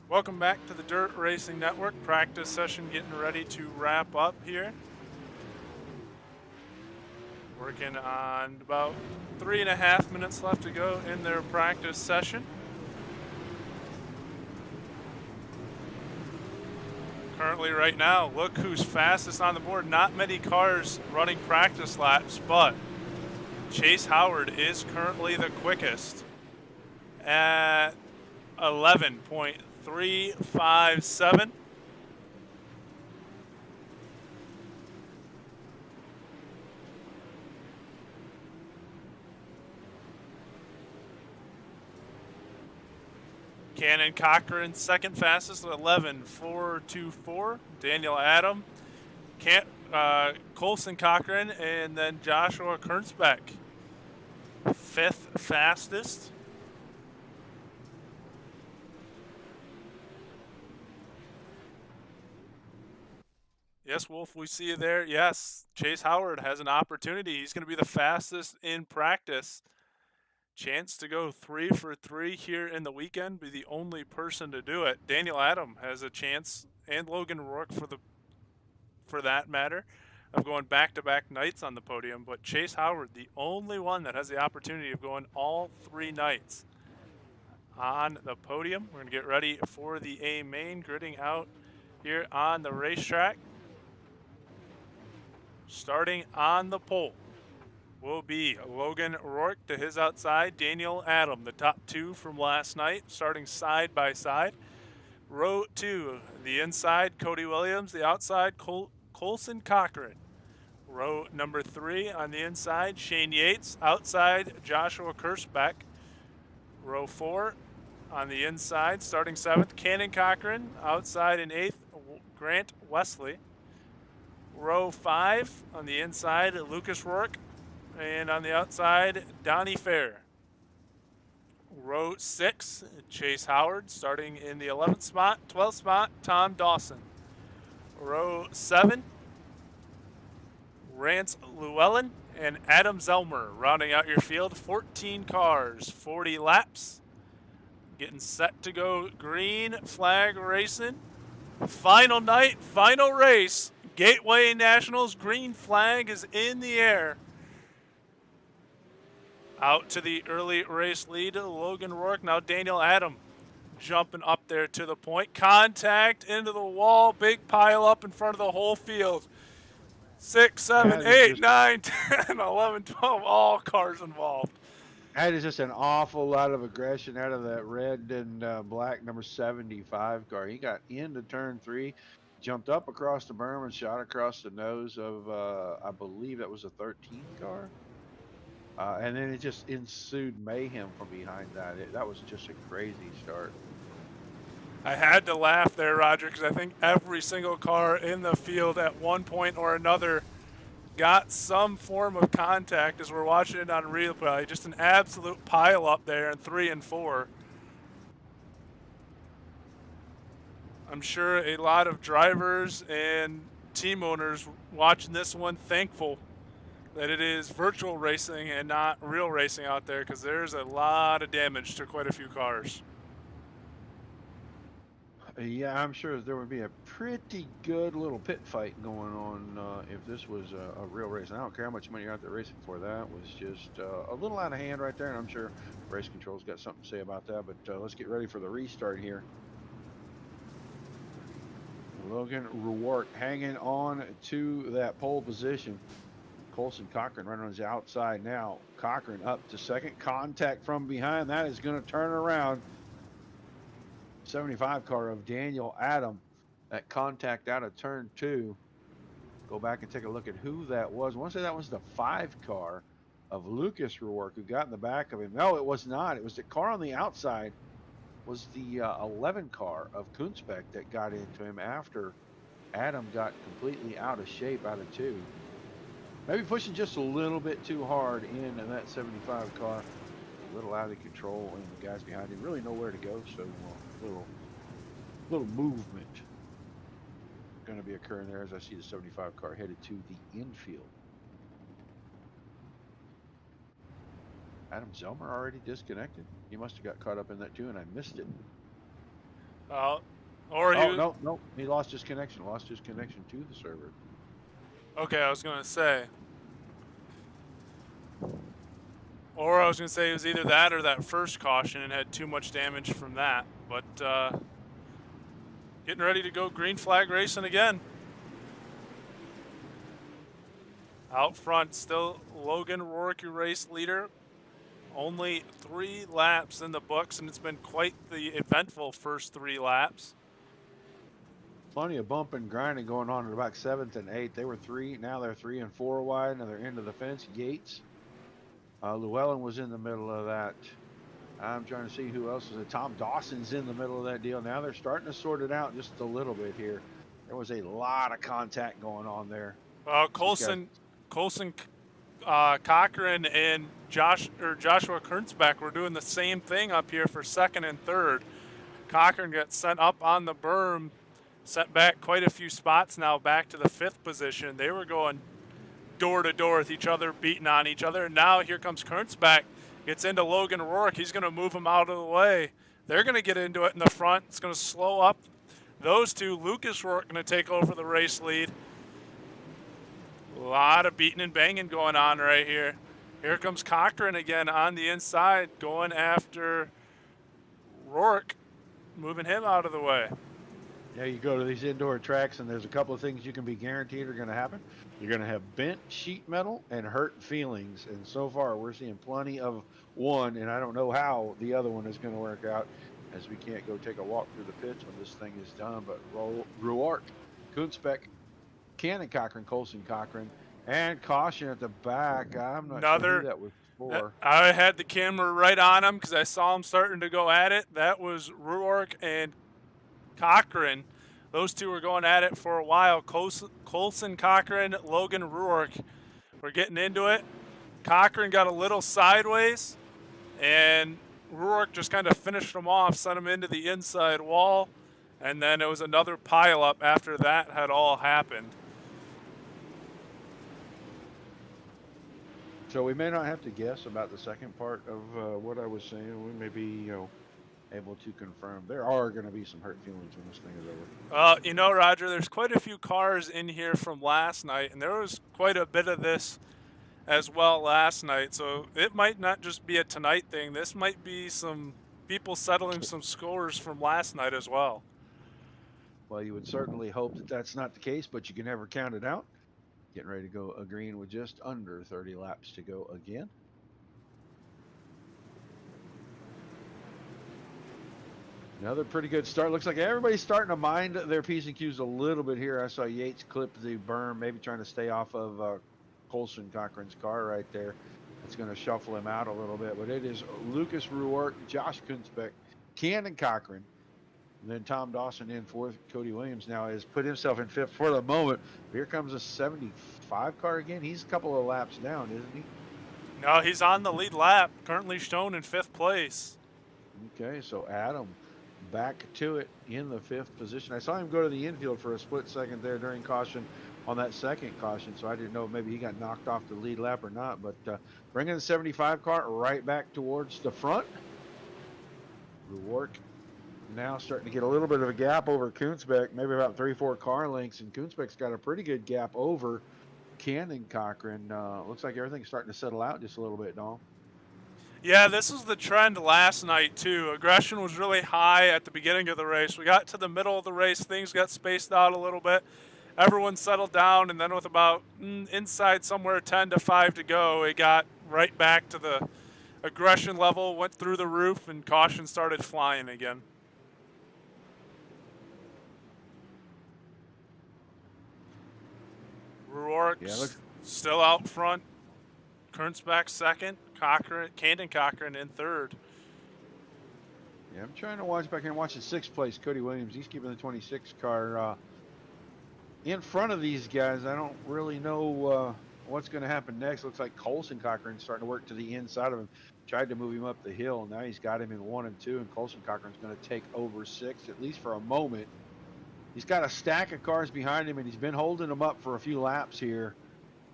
[SPEAKER 1] Welcome back to the Dirt Racing Network. Practice session getting ready to wrap up here. Working on about 3.5 minutes left to go in their practice session. Currently right now, look who's fastest on the board. Not many cars running practice laps, but Chase Howard is currently the quickest at 11.357. Cannon Cochran second fastest at 11.424. Daniel Adam, Colson Cochran, and then Joshua Kurnsbeck fifth fastest. Yes, Wolf, we see you there. Yes, Chase Howard has an opportunity. He's going to be the fastest in practice. Chance to go 3 for 3 here in the weekend, be the only person to do it. Daniel Adam has a chance, and Logan Rourke for that matter, of going back-to-back nights on the podium. But Chase Howard, the only one that has the opportunity of going all 3 nights on the podium. We're going to get ready for the A main, gridding out here on the racetrack. Starting on the pole will be Logan Rourke to his outside, Daniel Adam, the top 2 from last night, starting side by side. Row 2, the inside, Cody Williams, the outside, Colson Cochran. Row number 3 on the inside, Shane Yates, outside, Joshua Kurnsbeck. Row 4 on the inside, starting 7th, Cannon Cochran, outside in 8th, Grant Wesley. Row 5 on the inside, Lucas Rourke, and on the outside, Donnie Ferrer. Row 6, Chase Howard, starting in the 11th spot. 12th spot, Tom Dawson. Row 7, Rance Llewellyn and Adam Zellmer, rounding out your field. 14 cars, 40 laps. getting set to go green flag racing. Final night, final race. Gateway Nationals green flag is in the air. Out to the early race lead, Logan Rourke. Now Daniel Adam jumping up there to the point. Contact into the wall. Big pile up in front of the whole field. 6, 7,
[SPEAKER 2] That is
[SPEAKER 1] 8,
[SPEAKER 2] just
[SPEAKER 1] 9, 10, 11, 12, all cars involved.
[SPEAKER 2] that is just an awful lot of aggression out of that red and black number 75 car. He got into turn 3, jumped up across the berm and shot across the nose of I believe that was a 13 car. And then it just ensued mayhem from behind that. That was just a crazy start.
[SPEAKER 1] I had to laugh there, Roger, because I think every single car in the field at one point or another got some form of contact as we're watching it on replay. Just an absolute pile up there in 3 and 4. I'm sure a lot of drivers and team owners watching this one thankful that it is virtual racing and not real racing out there, because there's a lot of damage to quite a few cars.
[SPEAKER 2] Yeah, I'm sure there would be a pretty good little pit fight going on if this was a real race. And I don't care how much money you're out there racing for. That was just a little out of hand right there. And I'm sure race control's got something to say about that. But let's get ready for the restart here. Logan Rourke hanging on to that pole position. Colson Cochran running on his outside now. Cochran up to second. Contact from behind. That is going to turn around. 75 car of Daniel Adam. That contact out of turn 2. Go back and take a look at who that was. I want to say that was the 5 car of Lucas Rourke who got in the back of him. No, it was not. It was the car on the outside. Was the 11 car of Kunzbeck that got into him after Adam got completely out of shape out of 2. Maybe pushing just a little bit too hard in that 75 car. A little out of control, and the guys behind him really nowhere to go. So little movement going to be occurring there as I see the 75 car headed to the infield. Adam Zelmer already disconnected. He must have got caught up in that too, and I missed it. No, he lost his connection. Lost his connection to the server.
[SPEAKER 1] Okay, I was going to say. Or I was going to say it was either that or that first caution and had too much damage from that. But getting ready to go green flag racing again. Out front, still Logan Rourke, your race leader. Only 3 laps in the books, and it's been quite the eventful first 3 laps.
[SPEAKER 2] Plenty of bump and grinding going on at about 7th and 8th. They were 3. Now they're 3 and 4 wide. Now they're into the fence. Yates. Llewellyn was in the middle of that. I'm trying to see who else is it. Tom Dawson's in the middle of that deal. Now they're starting to sort it out just a little bit here. There was a lot of contact going on there.
[SPEAKER 1] Colson Cochran and Joshua Kurtzbeck were doing the same thing up here for 2nd and 3rd. Cochran got sent up on the berm, sent back quite a few spots now back to the 5th position. They were going door to door with each other, beating on each other. And now here comes Kurtzbeck, gets into Logan Rourke. He's going to move him out of the way. They're going to get into it in the front. It's going to slow up those two. Lucas Rourke going to take over the race lead. A lot of beating and banging going on right here. Here comes Cochran again on the inside, going after Rourke, moving him out of the way.
[SPEAKER 2] Yeah, you go to these indoor tracks, and there's a couple of things you can be guaranteed are going to happen. You're going to have bent sheet metal and hurt feelings. And so far, we're seeing plenty of one, and I don't know how the other one is going to work out, as we can't go take a walk through the pits when this thing is done. But Rourke, Kunzbeck, Cannon Cochran, Colson Cochran, and caution at the back. I'm not sure who that was for.
[SPEAKER 1] I had the camera right on him because I saw him starting to go at it. That was Rourke and Cochran. Those two were going at it for a while. Colson Cochran, Logan Rourke were getting into it. Cochran got a little sideways, and Rourke just kind of finished him off, sent him into the inside wall, and then it was another pileup after that had all happened.
[SPEAKER 2] So we may not have to guess about the second part of what I was saying. We may be, able to confirm there are going to be some hurt feelings when this thing is over.
[SPEAKER 1] You know, Roger, there's quite a few cars in here from last night, and there was quite a bit of this as well last night. So it might not just be a tonight thing. This might be some people settling some scores from last night as well.
[SPEAKER 2] Well, you would certainly hope that that's not the case, but you can never count it out. Getting ready to go a green with just under 30 laps to go again. Another pretty good start. Looks like everybody's starting to mind their P's and Q's a little bit here. I saw Yates clip the berm, maybe trying to stay off of Colson Cochran's car right there. It's going to shuffle him out a little bit, but it is Lucas Ruark, Josh Kunzbeck, Cannon Cochran, and then Tom Dawson in fourth. Cody Williams now has put himself in fifth for the moment. Here comes a 75 car again. He's a couple of laps down, isn't he?
[SPEAKER 1] No, he's on the lead lap, currently shown in 5th place.
[SPEAKER 2] Okay, so Adam back to it in the 5th position. I saw him go to the infield for a split second there during caution on that second caution, so I didn't know maybe he got knocked off the lead lap or not, but bringing the 75 car right back towards the front. Ruark now starting to get a little bit of a gap over Kunzbeck, maybe about 3-4 car lengths, and Kunzbeck's got a pretty good gap over Cannon Cochran. Looks like everything's starting to settle out just a little bit, Dom.
[SPEAKER 1] Yeah, this was the trend last night, too. Aggression was really high at the beginning of the race. We got to the middle of the race, things got spaced out a little bit. Everyone settled down, and then with about inside somewhere 10-5 to go, it got right back to the aggression level, went through the roof, and caution started flying again. Ruark's still out front. Kunzbeck second. Cannon Cochran in third.
[SPEAKER 2] Yeah, I'm trying to watch back here and watch the 6th place. Cody Williams, he's keeping the 26 car in front of these guys. I don't really know what's going to happen next. Looks like Colson Cochran's starting to work to the inside of him. Tried to move him up the hill. Now he's got him in 1 and 2, and Colson Cochran's going to take over 6, at least for a moment. He's got a stack of cars behind him, and he's been holding them up for a few laps here.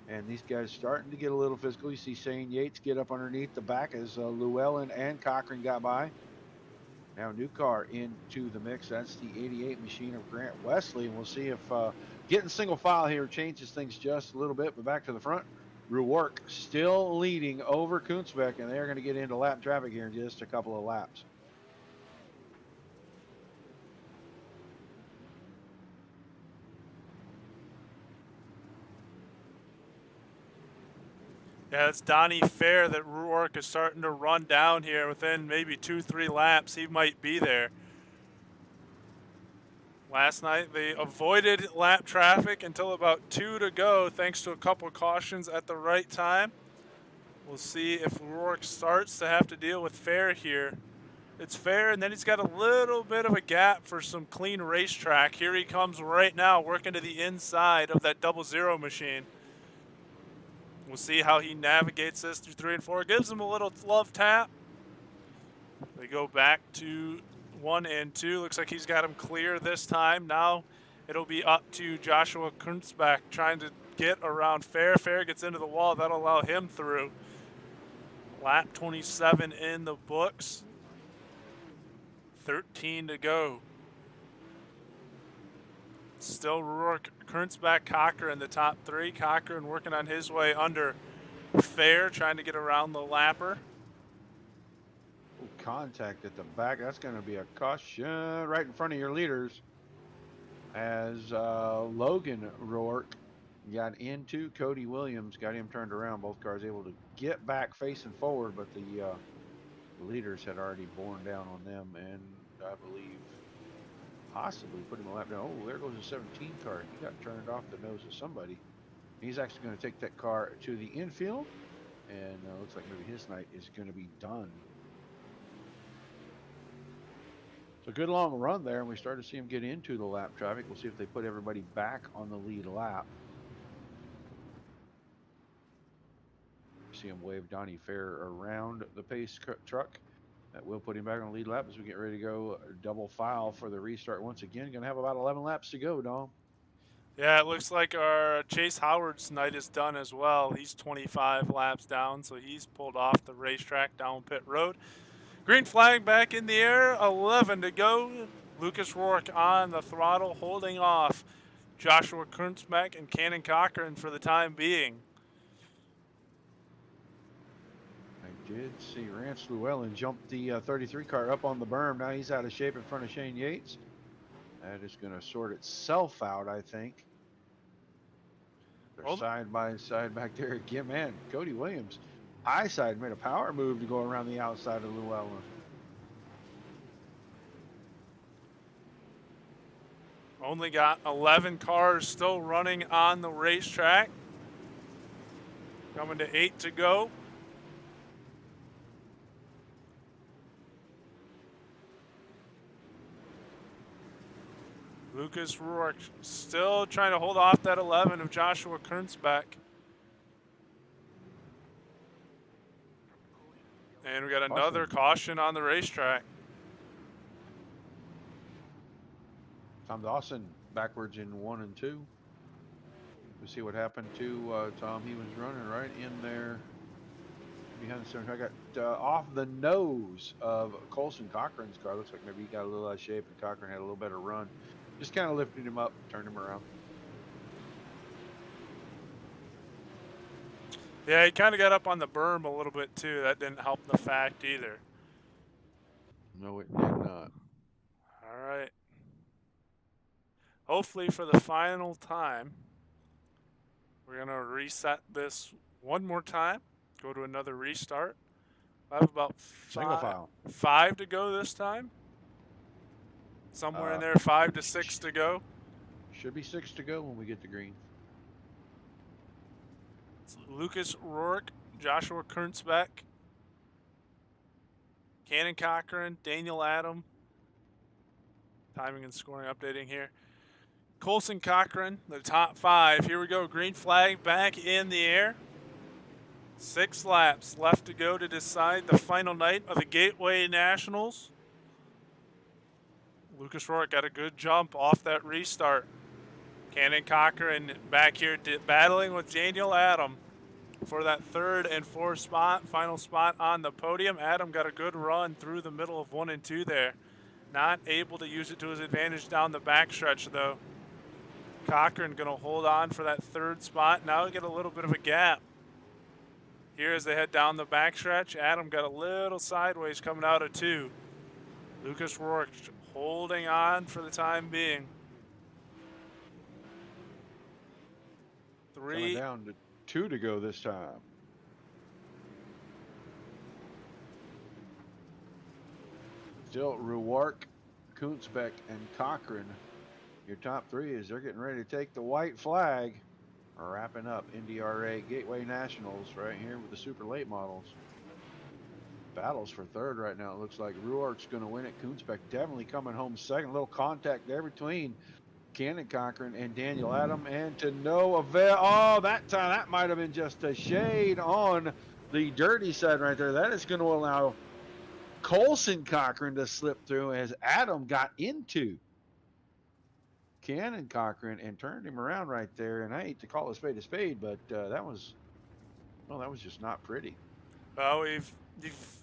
[SPEAKER 2] And these guys starting to get a little physical. You see Shane Yates get up underneath the back as Llewellyn and Cochran got by. Now new car into the mix. That's the 88 machine of Grant Wesley. And we'll see if getting single file here changes things just a little bit. But back to the front. Ruark still leading over Kunzbeck, and they're going to get into lap traffic here in just a couple of laps.
[SPEAKER 1] Yeah, it's Donnie Fair that Ruark is starting to run down here. Within maybe 2-3 laps, he might be there. Last night, they avoided lap traffic until about 2 to go, thanks to a couple of cautions at the right time. We'll see if Ruark starts to have to deal with Fair here. It's Fair, and then he's got a little bit of a gap for some clean racetrack. Here he comes right now, working to the inside of that 00 machine. We'll see how he navigates this through 3 and 4. Gives him a little love tap. They go back to 1 and 2. Looks like he's got him clear this time. Now it'll be up to Joshua Kunzbeck trying to get around Fair. Fair gets into the wall. That'll allow him through. Lap 27 in the books. 13 to go. Still Ruark, Kunzbeck, Cochran in the top 3. Cochran working on his way under Fair, trying to get around the lapper.
[SPEAKER 2] Contact at the back. That's going to be a caution right in front of your leaders as Logan Ruark got into Cody Williams, got him turned around. Both cars able to get back facing forward, but the leaders had already borne down on them, and I believe possibly put him a lap down. Oh, there goes a 17 car. He got turned off the nose of somebody. He's actually going to take that car to the infield, and looks like maybe his night is going to be done. So good long run there, and we started to see him get into the lap traffic. We'll see if they put everybody back on the lead lap. See him wave Donnie Fair around the pace truck. That will put him back on the lead lap as we get ready to go double file for the restart once again. Going to have about 11 laps to go, Dom.
[SPEAKER 1] Yeah, it looks like our Chase Howard's night is done as well. He's 25 laps down, so he's pulled off the racetrack down pit road. Green flag back in the air, 11 to go. Lucas Rourke on the throttle, holding off Joshua Kurtzbeck and Cannon Cochran for the time being.
[SPEAKER 2] I did see Rance Llewellyn jump the 33 car up on the berm. Now he's out of shape in front of Shane Yates. That is going to sort itself out, I think. They're
[SPEAKER 1] Well,
[SPEAKER 2] side by side back there again. Man, Cody Williams, high side, made a power move to go around the outside of Llewellyn.
[SPEAKER 1] only got 11 cars still running on the racetrack. Coming to 8 to go. Lucas Rourke still trying to hold off that 11 of Joshua Kurtzbeck. And we got another caution on the racetrack.
[SPEAKER 2] Tom Dawson backwards in 1 and 2. We'll see what happened to Tom. He was running right in there behind the center. I got off the nose of Colson Cochran's car. Looks like maybe he got a little out of shape and Cochran had a little better run. Just kind of lifted him up, turned him around.
[SPEAKER 1] Yeah, he kind of got up on the berm a little bit too. That didn't help the fact either.
[SPEAKER 2] No, it did not.
[SPEAKER 1] All right. Hopefully for the final time, we're going to reset this one more time, go to another restart. I have about
[SPEAKER 2] Single file.
[SPEAKER 1] 5 to go this time. Somewhere in there, 5 to 6 to go.
[SPEAKER 2] Should be 6 to go when we get to green.
[SPEAKER 1] It's Lucas Rourke, Joshua Kurtzbeck, Cannon Cochran, Daniel Adam. Timing and scoring updating here. Colson Cochran, the top 5. Here we go. Green flag back in the air. 6 laps left to go to decide the final night of the Gateway Nationals. Lucas Rourke got a good jump off that restart. Cannon Cochran back here battling with Daniel Adam for that 3rd and 4th spot, final spot on the podium. Adam got a good run through the middle of 1 and 2 there. Not able to use it to his advantage down the backstretch though. Cochran going to hold on for that 3rd spot. Now we get a little bit of a gap. Here as they head down the backstretch, Adam got a little sideways coming out of 2. Lucas Rourke holding on for the time being. 3.
[SPEAKER 2] Coming down to 2 to go this time. Still Rourke, Kunzbeck, and Cochran. Your top 3 as they're getting ready to take the white flag. Wrapping up NDRA Gateway Nationals right here with the super late models. Battles for 3rd right now. It looks like Rourke's going to win it. Kunzbeck definitely coming home 2nd. A little contact there between Cannon Cochran and Daniel Adam, and to no avail. Oh, that time that might have been just a shade on the dirty side right there. That is going to allow Colson Cochran to slip through as Adam got into Cannon Cochran and turned him around right there. And I hate to call a spade, but that was just not pretty.
[SPEAKER 1] Well, you've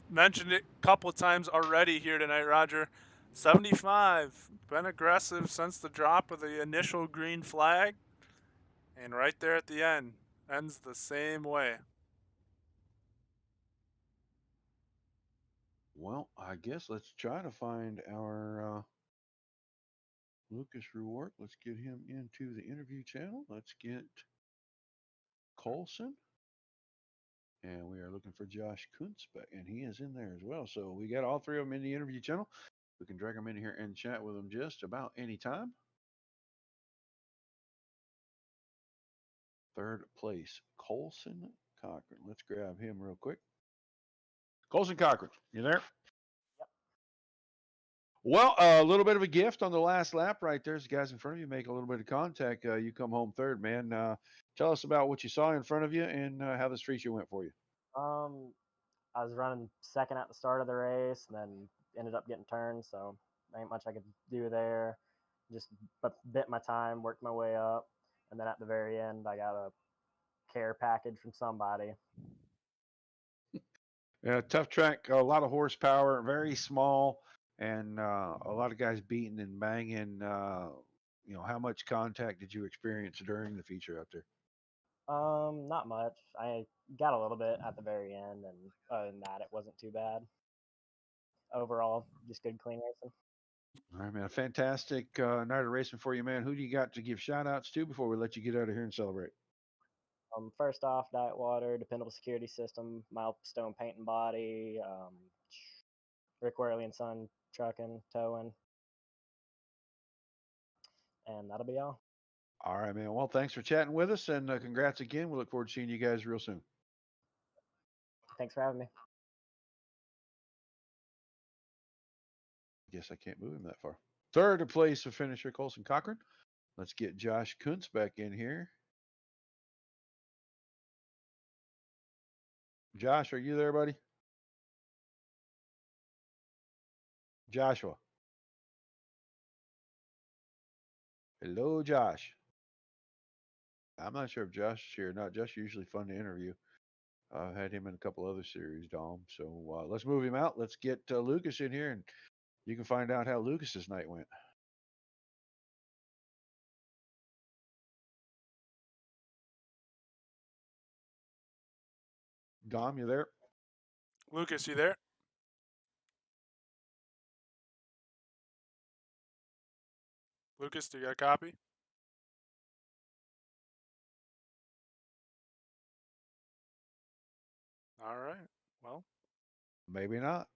[SPEAKER 1] mentioned it a couple of times already here tonight, Roger. 75, been aggressive since the drop of the initial green flag. And right there at the end, ends the same way.
[SPEAKER 2] Well, I guess let's try to find our Lucas Rourke. Let's get him into the interview channel. Let's get Colson. And we are looking for Josh Kunzbeck, and he is in there as well. So we got all 3 of them in the interview channel. We can drag them in here and chat with them just about any time. 3rd place, Colson Cochran. Let's grab him real quick. Colson Cochran, you there?
[SPEAKER 8] Yep.
[SPEAKER 2] Well, a little bit of a gift on the last lap right there. As the guys in front of you make a little bit of contact. You come home 3rd, man. Tell us about what you saw in front of you and how the street show went for you.
[SPEAKER 8] I was running 2nd at the start of the race, and then ended up getting turned. So ain't much I could do there. Just bit my time, worked my way up, and then at the very end, I got a care package from somebody.
[SPEAKER 2] Yeah, tough track, a lot of horsepower, very small, and a lot of guys beating and banging. How much contact did you experience during the feature out there?
[SPEAKER 8] Not much. I got a little bit at the very end, and other than that, it wasn't too bad. Overall, just good, clean racing.
[SPEAKER 2] All right, man. A fantastic night of racing for you, man. Who do you got to give shout outs to before we let you get out of here and celebrate?
[SPEAKER 8] First off, Diet Water, Dependable Security System, Milestone Paint and Body, Rick Worley and Son Trucking, Towing, and that'll be all.
[SPEAKER 2] All right, man. Well, thanks for chatting with us, and congrats again. We look forward to seeing you guys real soon.
[SPEAKER 8] Thanks for having me.
[SPEAKER 2] Guess I can't move him that far. Third place of finisher Colson Cochran. Let's get Josh Kuntz back in here. Josh, are you there, buddy? Joshua. Hello, Josh. I'm not sure if Josh is here or not. Josh is usually fun to interview. I've had him in a couple other series, Dom. So let's move him out. Let's get Lucas in here, and you can find out how Lucas's night went. Dom, you there?
[SPEAKER 1] Lucas, you there? Lucas, do you got a copy? All right. Well,
[SPEAKER 2] Maybe not.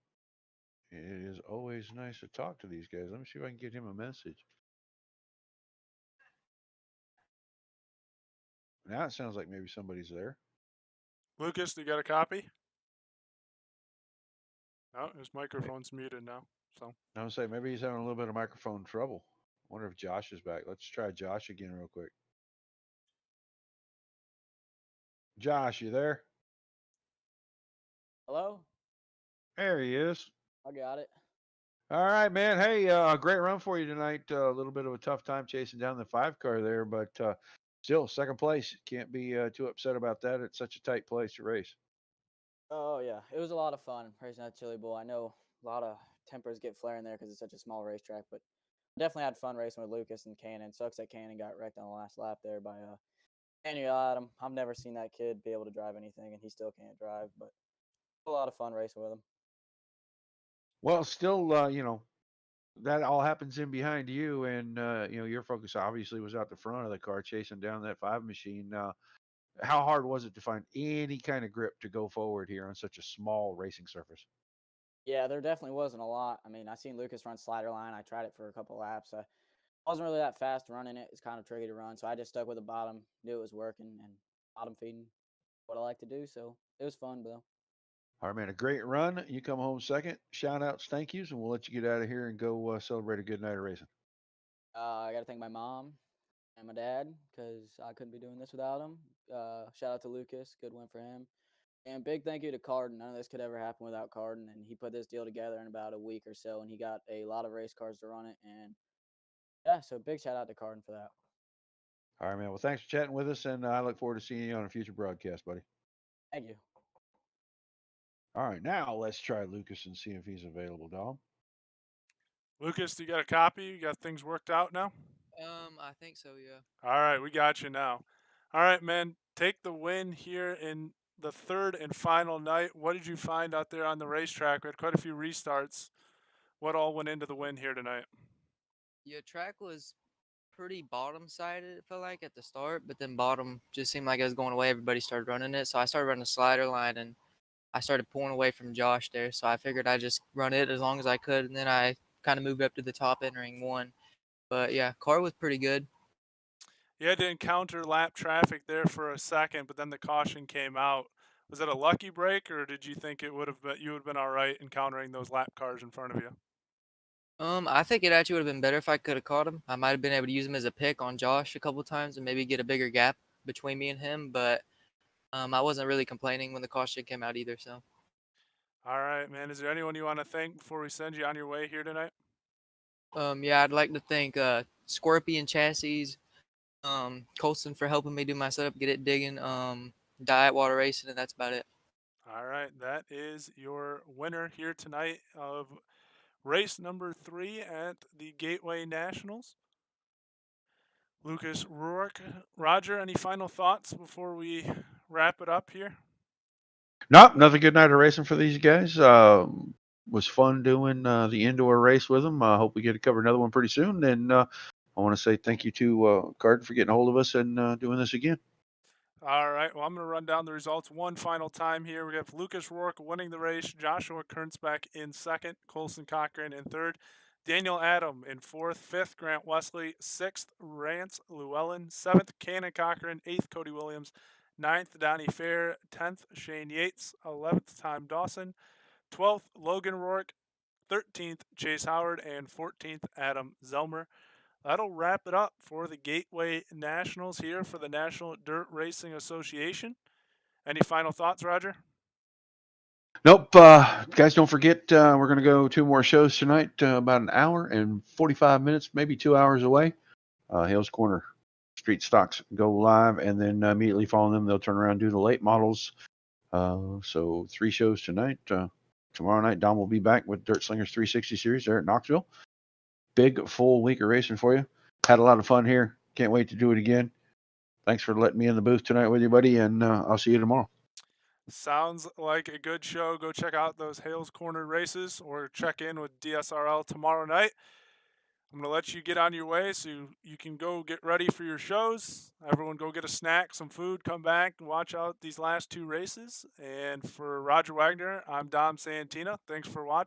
[SPEAKER 2] It is always nice to talk to these guys. Let me see if I can get him a message. Now it sounds like maybe somebody's there.
[SPEAKER 1] Lucas, do you got a copy? No, his microphone's muted now. So
[SPEAKER 2] I would say maybe he's having a little bit of microphone trouble. I wonder if Josh is back. Let's try Josh again real quick. Josh, you there?
[SPEAKER 9] Hello?
[SPEAKER 2] There he is.
[SPEAKER 9] I got it.
[SPEAKER 2] All right, man. Hey, great run for you tonight. A little bit of a tough time chasing down the 5 car there, but still second place. Can't be too upset about that. It's such a tight place to race.
[SPEAKER 9] Oh, yeah. It was a lot of fun racing that Chili Bowl. I know a lot of tempers get flaring there because it's such a small racetrack, but definitely had fun racing with Lucas and Cannon. Sucks that Cannon got wrecked on the last lap there by Daniel Adam. I've never seen that kid be able to drive anything, and he still can't drive, but a lot of fun racing with him.
[SPEAKER 2] Well, still, that all happens in behind you, and your focus obviously was out the front of the car chasing down that 5 machine. How hard was it to find any kind of grip to go forward here on such a small racing surface?
[SPEAKER 9] Yeah, there definitely wasn't a lot. I mean, I seen Lucas run slider line. I tried it for a couple laps. I wasn't really that fast running it. It's kind of tricky to run, so I just stuck with the bottom, knew it was working, and bottom feeding what I like to do. So it was fun, though.
[SPEAKER 2] All right, man, a great run. You come home second. Shout outs, thank yous, and we'll let you get out of here and go celebrate a good night of racing.
[SPEAKER 9] I got to thank my mom and my dad because I couldn't be doing this without them. Shout out to Lucas. Good win for him. And big thank you to Carden. None of this could ever happen without Carden. And he put this deal together in about a week or so, and he got a lot of race cars to run it. And yeah, so big shout out to Carden for that.
[SPEAKER 2] All right, man. Well, thanks for chatting with us, and I look forward to seeing you on a future broadcast, buddy.
[SPEAKER 9] Thank you.
[SPEAKER 2] All right, now let's try Lucas and see if he's available, Dom.
[SPEAKER 1] Lucas, do you got a copy? You got things worked out now?
[SPEAKER 10] I think so, yeah.
[SPEAKER 1] All right, we got you now. All right, man. Take the win here in the third and final night. What did you find out there on the racetrack? We had quite a few restarts. What all went into the win here tonight?
[SPEAKER 10] Your track was pretty bottom sided, it felt like at the start, but then bottom just seemed like it was going away. Everybody started running it. So I started running a slider line and I started pulling away from Josh there. So I figured I'd just run it as long as I could. And then I kind of moved up to the top entering one. But yeah, car was pretty good.
[SPEAKER 1] You had to encounter lap traffic there for a second, but then the caution came out. Was it a lucky break, or did you think you would have been all right encountering those lap cars in front of you?
[SPEAKER 10] I think it actually would have been better if I could have caught him. I might have been able to use him as a pick on Josh a couple times and maybe get a bigger gap between me and him. But I wasn't really complaining when the caution came out either. So.
[SPEAKER 1] All right, man. Is there anyone you want to thank before we send you on your way here tonight?
[SPEAKER 10] Yeah, I'd like to thank Scorpion Chassis, Colson for helping me do my setup, get it digging, Diet Water Racing, and that's about it.
[SPEAKER 1] All right, that is your winner here tonight of race number 3 at the Gateway Nationals. Lucas Rourke. Roger, any final thoughts before we wrap it up here?
[SPEAKER 2] Nope, another good night of racing for these guys. Was fun doing the indoor race with them. I hope we get to cover another one pretty soon. And I want to say thank you to Carden for getting a hold of us and doing this again.
[SPEAKER 1] All right, well, I'm going to run down the results one final time here. We have Lucas Rourke winning the race, Joshua Kernsbeck in second, Colson Cochran in third, Daniel Adam in fourth, fifth, Grant Wesley, sixth, Rance Llewellyn, seventh, Cannon Cochran, eighth, Cody Williams, ninth, Donnie Fair, 10th, Shane Yates, 11th, Tom Dawson, 12th, Logan Rourke, 13th, Chase Howard, and 14th, Adam Zelmer. That'll wrap it up for the Gateway Nationals here for the National Dirt Racing Association. Any final thoughts, Roger?
[SPEAKER 2] Nope. Guys, don't forget, we're going to go 2 more shows tonight, about an hour and 45 minutes, maybe 2 hours away. Hales Corner Street Stocks go live, and then immediately following them, they'll turn around and do the late models. So 3 shows tonight. Tomorrow night, Dom will be back with Dirt Slingers 360 Series there at Knoxville. Big, full week of racing for you. Had a lot of fun here. Can't wait to do it again. Thanks for letting me in the booth tonight with you, buddy, and I'll see you tomorrow.
[SPEAKER 1] Sounds like a good show. Go check out those Hales Corner races or check in with DSRL tomorrow night. I'm going to let you get on your way so you can go get ready for your shows. Everyone go get a snack, some food, come back and watch out these last 2 races. And for Roger Wagner, I'm Dom Santina. Thanks for watching.